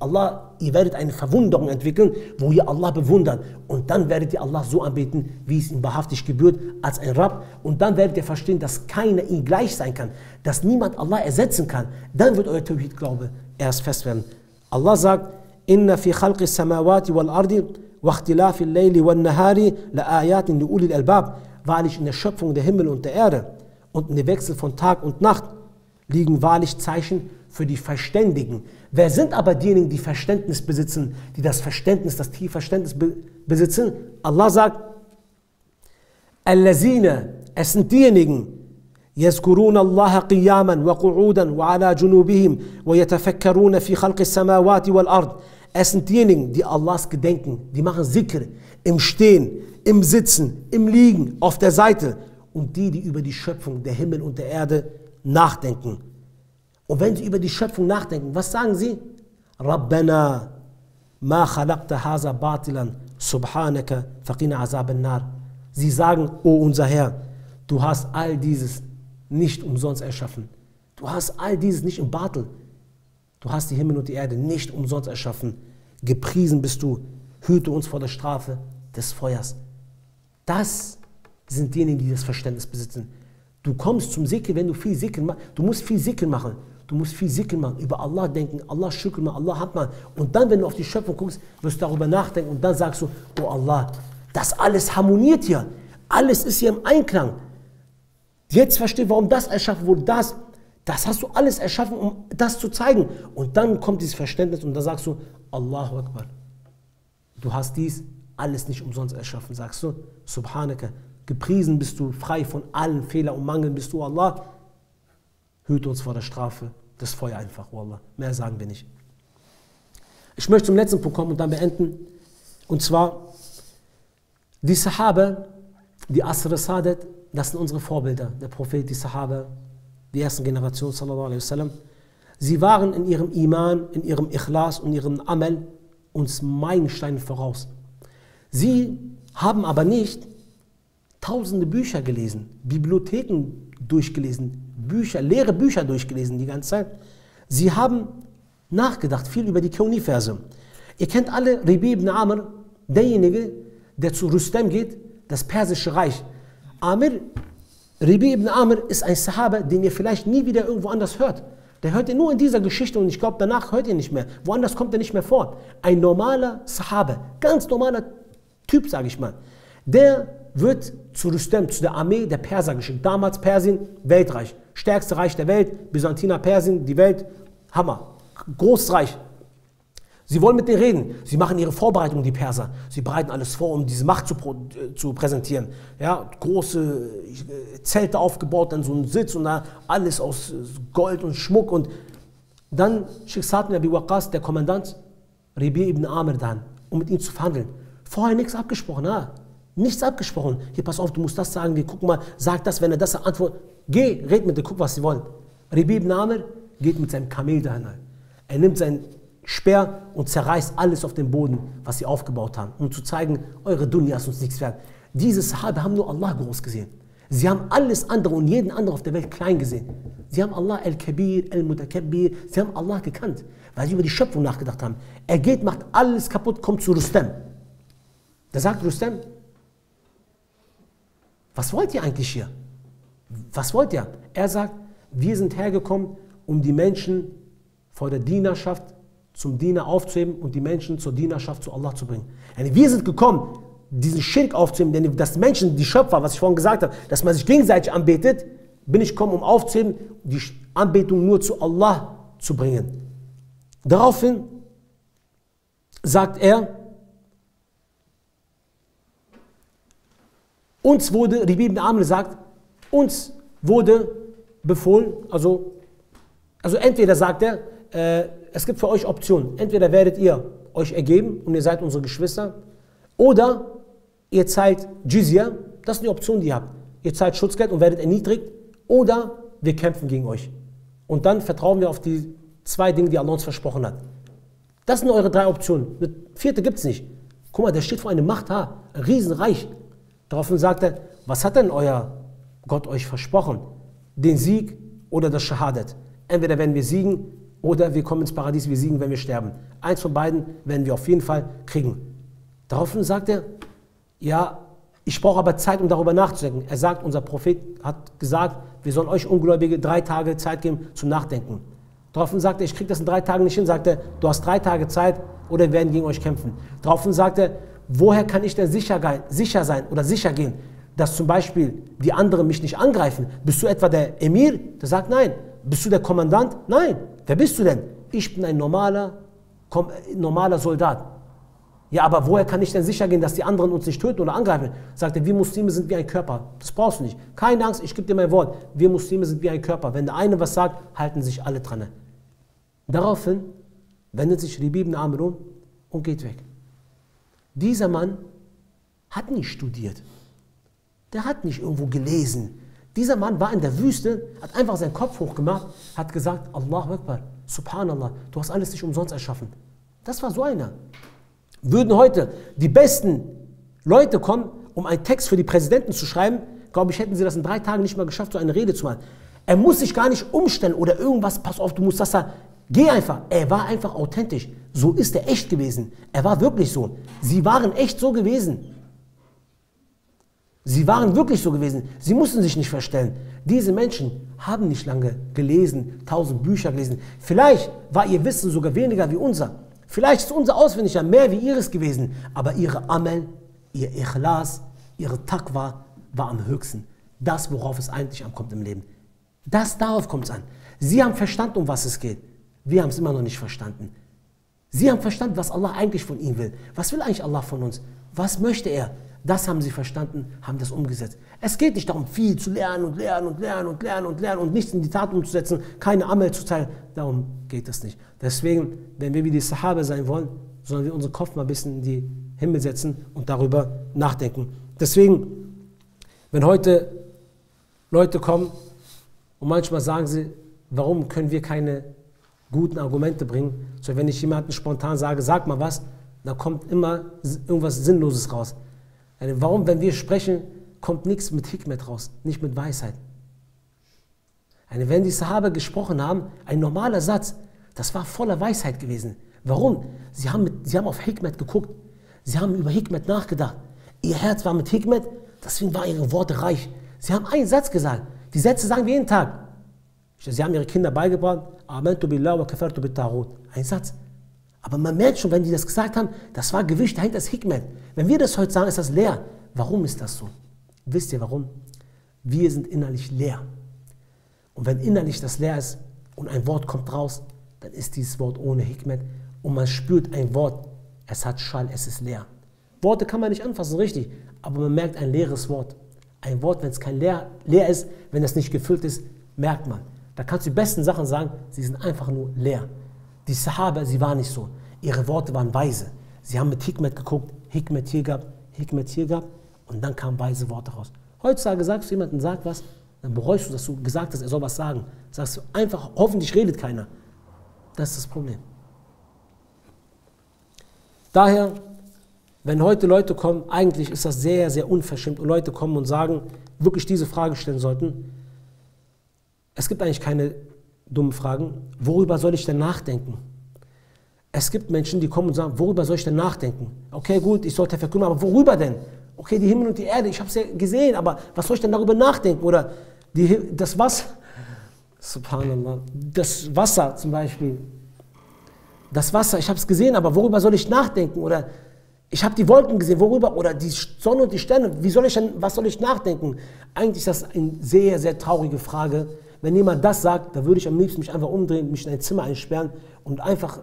Ihr werdet eine Verwunderung entwickeln, wo ihr Allah bewundert. Und dann werdet ihr Allah so anbeten, wie es ihm wahrhaftig gebührt, als ein Rabb. Und dann werdet ihr verstehen, dass keiner ihm gleich sein kann, dass niemand Allah ersetzen kann. Dann wird euer Tawhid-Glaube erst fest werden. Allah sagt, Inna fi khalqi samawati wal ardi wa ikhtilafi al-layli wan nahari la ayatin li ulil albab. Wahrlich in der Schöpfung der Himmel und der Erde und in dem Wechsel von Tag und Nacht liegen wahrlich Zeichen für die Verständigen. Wer sind aber diejenigen, die Verständnis besitzen, die das Verständnis, das Tiefverständnis besitzen? Allah sagt, Allazina, es sind diejenigen, يذكرون الله قياما وقعودا وعلى جنوبهم ويتفكرون في خلق السماوات والأرض. Es sind diejenigen, die Allahs gedenken, die machen Zikr im Stehen, im Sitzen, im Liegen, auf der Seite und die über die Schöpfung der Himmel und der Erde nachdenken. Und wenn sie über die Schöpfung nachdenken, was sagen sie? Rabbana ma khalaqta haza batilan subhanaka faqina azab an-nar. Sie sagen, o unser Herr, du hast all dieses nicht umsonst erschaffen. Du hast all dieses nicht im Batel. Du hast die Himmel und die Erde nicht umsonst erschaffen. Gepriesen bist du. Hüte uns vor der Strafe des Feuers. Das sind diejenigen, die das Verständnis besitzen. Du kommst zum Zikr, wenn du viel Zikr machst. Du musst viel Zikr machen. Du musst viel Zikr machen, über Allah denken, Allah Shukr machen, Allah Hamd. Und dann, wenn du auf die Schöpfung guckst, wirst du darüber nachdenken und dann sagst du, oh Allah, das alles harmoniert hier. Alles ist hier im Einklang. Jetzt verstehe, warum das erschaffen wurde, das hast du alles erschaffen, um das zu zeigen. Und dann kommt dieses Verständnis und dann sagst du, Allahu Akbar. Du hast dies alles nicht umsonst erschaffen, sagst du, Subhanaka. Gepriesen bist du, frei von allen Fehlern und Mangeln bist du, Allah. Hüte uns vor der Strafe, das Feuer einfach, Wallah. Mehr sagen wir nicht. Ich möchte zum letzten Punkt kommen und dann beenden. Und zwar, die Sahaba, die Asr Sadat, das sind unsere Vorbilder, der Prophet, die Sahaba, die ersten Generation, sallallahu alaihi wasallam. Sie waren in ihrem Iman, in ihrem Ikhlas und ihrem Amal uns Meilensteine voraus. Sie haben aber nicht tausende Bücher gelesen, Bibliotheken durchgelesen, leere Bücher durchgelesen die ganze Zeit. Sie haben nachgedacht, viel über die Kauni-Verse. Ihr kennt alle Ribi ibn Amr, derjenige, der zu Rustem geht, das persische Reich. Ribi ibn Amr ist ein Sahaba, den ihr vielleicht nie wieder irgendwo anders hört. Der hört ihr nur in dieser Geschichte und ich glaube, danach hört ihr nicht mehr. Woanders kommt er nicht mehr vor. Ein normaler Sahaba, ganz normaler Typ, sage ich mal. Der wird zu Rustem, zu der Armee der Perser geschickt. Damals Persien, Weltreich. Stärkste Reich der Welt, Byzantiner, Persien, die Welt, Hammer. Großes Reich. Sie wollen mit denen reden. Sie machen ihre Vorbereitungen, die Perser. Sie bereiten alles vor, um diese Macht zu präsentieren. Ja, große Zelte aufgebaut, dann so ein Sitz und da alles aus Gold und Schmuck. Und dann schickt Sa'd ibn Abi Waqqas, der Kommandant, Ribi ibn Amr dann, um mit ihm zu verhandeln. Vorher nichts abgesprochen, nichts abgesprochen. Hier, pass auf, du musst das sagen, wir gucken mal, sag das, wenn er das antwortet. Geh, red mit dir, guck, was sie wollen. Ribi ibn Amr geht mit seinem Kamel dahin. Er nimmt seinen Speer und zerreißt alles auf dem Boden, was sie aufgebaut haben, um zu zeigen, eure Dunya ist uns nichts wert. Diese Sahabe haben nur Allah groß gesehen. Sie haben alles andere und jeden anderen auf der Welt klein gesehen. Sie haben Allah Al-Kabir, Al-Mutakabbir, sie haben Allah gekannt, weil sie über die Schöpfung nachgedacht haben. Er geht, macht alles kaputt, kommt zu Rustem. Da sagt Rustem, was wollt ihr eigentlich hier? Was wollt ihr? Er sagt, wir sind hergekommen, um die Menschen vor der Dienerschaft zum Diener aufzuheben und die Menschen zur Dienerschaft zu Allah zu bringen. Wir sind gekommen, diesen Schirk aufzuheben, denn dass Menschen, die Schöpfer, was ich vorhin gesagt habe, dass man sich gegenseitig anbetet, bin ich gekommen, um aufzuheben, die Anbetung nur zu Allah zu bringen. Daraufhin sagt er, uns wurde, Ribi ibn Amr sagt, uns wurde befohlen, also entweder sagt er, es gibt für euch Optionen. Entweder werdet ihr euch ergeben und ihr seid unsere Geschwister, oder ihr zahlt Jizya, das sind die Optionen, die ihr habt. Ihr zahlt Schutzgeld und werdet erniedrigt, oder wir kämpfen gegen euch. Und dann vertrauen wir auf die zwei Dinge, die Allah uns versprochen hat. Das sind eure drei Optionen. Eine vierte gibt es nicht. Guck mal, der steht vor einem Macht, ein Riesenreich. Daraufhin sagt er, was hat denn euer Gott euch versprochen? Den Sieg oder das Shahadat. Entweder werden wir siegen, oder wir kommen ins Paradies, wir siegen, wenn wir sterben. Eins von beiden werden wir auf jeden Fall kriegen. Daraufhin sagt er, ja, ich brauche aber Zeit, um darüber nachzudenken. Er sagt, unser Prophet hat gesagt, wir sollen euch Ungläubige 3 Tage Zeit geben zum Nachdenken. Daraufhin sagt er, ich kriege das in 3 Tagen nicht hin. Sagt er, du hast 3 Tage Zeit oder wir werden gegen euch kämpfen. Daraufhin sagt er, woher kann ich denn sicher sein oder sicher gehen, dass zum Beispiel die anderen mich nicht angreifen? Bist du etwa der Emir? Der sagt, nein. Bist du der Kommandant? Nein. Wer bist du denn? Ich bin ein normaler Soldat. Ja, aber woher kann ich denn sicher gehen, dass die anderen uns nicht töten oder angreifen? Sagt er, wir Muslime sind wie ein Körper. Das brauchst du nicht. Keine Angst, ich gebe dir mein Wort. Wir Muslime sind wie ein Körper. Wenn der eine was sagt, halten sich alle dran. Daraufhin wendet sich Ribi ibn Amr um und geht weg. Dieser Mann hat nicht studiert. Der hat nicht irgendwo gelesen. Dieser Mann war in der Wüste, hat einfach seinen Kopf hochgemacht, hat gesagt, Allahu Akbar, Subhanallah, du hast alles nicht umsonst erschaffen. Das war so einer. Würden heute die besten Leute kommen, um einen Text für die Präsidenten zu schreiben, glaube ich, hätten sie das in 3 Tagen nicht mal geschafft, so eine Rede zu machen. Er muss sich gar nicht umstellen oder irgendwas, pass auf, du musst das da, geh einfach. Er war einfach authentisch. So ist er echt gewesen. Er war wirklich so. Sie waren echt so gewesen. Sie waren wirklich so gewesen. Sie mussten sich nicht verstellen. Diese Menschen haben nicht lange gelesen, 1000 Bücher gelesen. Vielleicht war ihr Wissen sogar weniger wie unser. Vielleicht ist unser Auswendiger mehr wie ihres gewesen. Aber ihre Amal, ihr Ikhlas, ihre Taqwa war am höchsten. Das, worauf es eigentlich ankommt im Leben. Darauf kommt es an. Sie haben verstanden, um was es geht. Wir haben es immer noch nicht verstanden. Sie haben verstanden, was Allah eigentlich von ihnen will. Was will eigentlich Allah von uns? Was möchte er? Das haben sie verstanden, haben das umgesetzt. Es geht nicht darum, viel zu lernen und lernen und lernen und lernen und lernen und nichts in die Tat umzusetzen, keine Amal zu teilen. Darum geht es nicht. Deswegen, wenn wir wie die Sahaba sein wollen, sollen wir unseren Kopf mal ein bisschen in die Himmel setzen und darüber nachdenken. Deswegen, wenn heute Leute kommen und manchmal sagen sie, warum können wir keine guten Argumente bringen? So, wenn ich jemandem spontan sage, sag mal was, dann kommt immer irgendwas Sinnloses raus. Warum, wenn wir sprechen, kommt nichts mit Hikmet raus, nicht mit Weisheit. Wenn die Sahaba gesprochen haben, ein normaler Satz, das war voller Weisheit gewesen. Warum? Sie haben auf Hikmet geguckt, sie haben über Hikmet nachgedacht. Ihr Herz war mit Hikmet, deswegen waren ihre Worte reich. Sie haben einen Satz gesagt, die Sätze sagen wir jeden Tag. Sie haben ihre Kinder beigebracht, Amantu billah wa kafartu bit taghut. Ein Satz. Aber man merkt schon, wenn die das gesagt haben, das war Gewicht, dahinter ist Hikmet. Wenn wir das heute sagen, ist das leer. Warum ist das so? Wisst ihr warum? Wir sind innerlich leer. Und wenn innerlich das leer ist und ein Wort kommt raus, dann ist dieses Wort ohne Hikmet und man spürt ein Wort, es hat Schall, es ist leer. Worte kann man nicht anfassen, richtig, aber man merkt ein leeres Wort. Ein Wort, wenn es kein leer ist, wenn es nicht gefüllt ist, merkt man. Da kannst du die besten Sachen sagen, sie sind einfach nur leer. Die Sahaba, sie waren nicht so. Ihre Worte waren weise. Sie haben mit Hikmet geguckt, Hikmet hier gehabt und dann kamen weise Worte raus. Heutzutage sagst du jemandem, sag was, dann bereust du, dass du gesagt hast, er soll was sagen. Sagst du einfach, hoffentlich redet keiner. Das ist das Problem. Daher, wenn heute Leute kommen, eigentlich ist das sehr, sehr unverschämt und Leute kommen und sagen, wirklich diese Frage stellen sollten. Es gibt eigentlich keine dummen Fragen. Worüber soll ich denn nachdenken? Es gibt Menschen, die kommen und sagen, worüber soll ich denn nachdenken? Okay, gut, ich sollte verkünden, aber worüber denn? Okay, die Himmel und die Erde, ich habe es ja gesehen, aber was soll ich denn darüber nachdenken? Oder das Wasser, Subhanallah, das Wasser zum Beispiel, das Wasser, ich habe es gesehen, aber worüber soll ich nachdenken? Oder ich habe die Wolken gesehen, worüber? Oder die Sonne und die Sterne, was soll ich nachdenken? Eigentlich ist das eine sehr, sehr traurige Frage. Wenn jemand das sagt, dann würde ich am liebsten mich einfach umdrehen, mich in ein Zimmer einsperren und einfach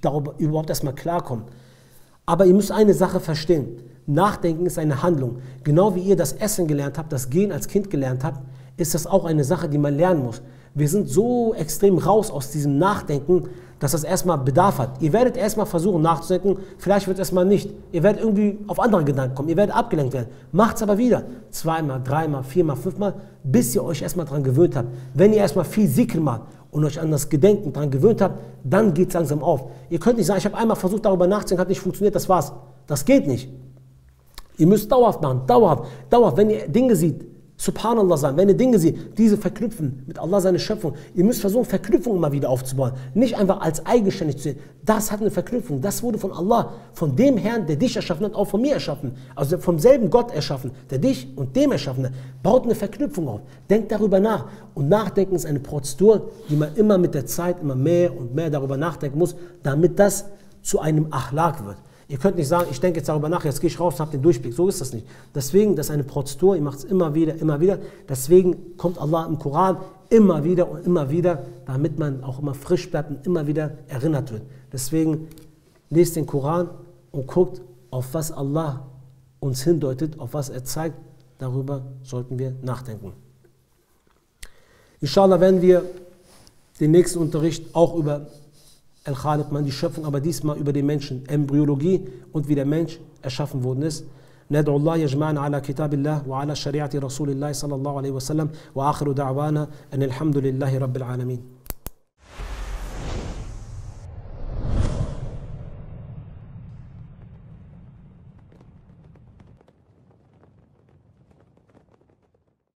darüber überhaupt erstmal klarkommen. Aber ihr müsst eine Sache verstehen. Nachdenken ist eine Handlung. Genau wie ihr das Essen gelernt habt, das Gehen als Kind gelernt habt, ist das auch eine Sache, die man lernen muss. Wir sind so extrem raus aus diesem Nachdenken, dass das erstmal Bedarf hat. Ihr werdet erstmal versuchen nachzudenken, vielleicht wird es erstmal nicht. Ihr werdet irgendwie auf andere Gedanken kommen, ihr werdet abgelenkt werden. Macht es aber wieder. 2-mal, 3-mal, 4-mal, 5-mal, bis ihr euch erstmal daran gewöhnt habt. Wenn ihr erstmal viel Zikr macht und euch an das Gedenken daran gewöhnt habt, dann geht es langsam auf. Ihr könnt nicht sagen, ich habe einmal versucht darüber nachzudenken, hat nicht funktioniert, das war's. Das geht nicht. Ihr müsst dauerhaft machen, dauerhaft, wenn ihr Dinge seht, Subhanallah sagen, wenn ihr Dinge seht, diese verknüpfen mit Allah, seine Schöpfung. Ihr müsst versuchen, Verknüpfungen immer wieder aufzubauen. Nicht einfach als eigenständig zu sehen. Das hat eine Verknüpfung. Das wurde von Allah, von dem Herrn, der dich erschaffen hat, auch von mir erschaffen. Also vom selben Gott erschaffen, der dich und dem erschaffen hat. Baut eine Verknüpfung auf. Denkt darüber nach. Und Nachdenken ist eine Prozedur, die man immer mit der Zeit immer mehr und mehr darüber nachdenken muss, damit das zu einem Achlaq wird. Ihr könnt nicht sagen, ich denke jetzt darüber nach, jetzt gehe ich raus und habe den Durchblick. So ist das nicht. Deswegen, das ist eine Prozedur, ihr macht es immer wieder, immer wieder. Deswegen kommt Allah im Koran immer wieder und immer wieder, damit man auch immer frisch bleibt und immer wieder erinnert wird. Deswegen lest den Koran und guckt, auf was Allah uns hindeutet, auf was er zeigt. Darüber sollten wir nachdenken. Inshallah werden wir den nächsten Unterricht auch über Al-Khaliq, die Schöpfung, aber diesmal über den Menschen, Embryologie und wie der Mensch erschaffen worden ist. ندعو الله يجمعنا على كتاب الله وعلى شريعة رسول الله صلى الله عليه وسلم وآخر دعوانا أن الحمد لله رب العالمين.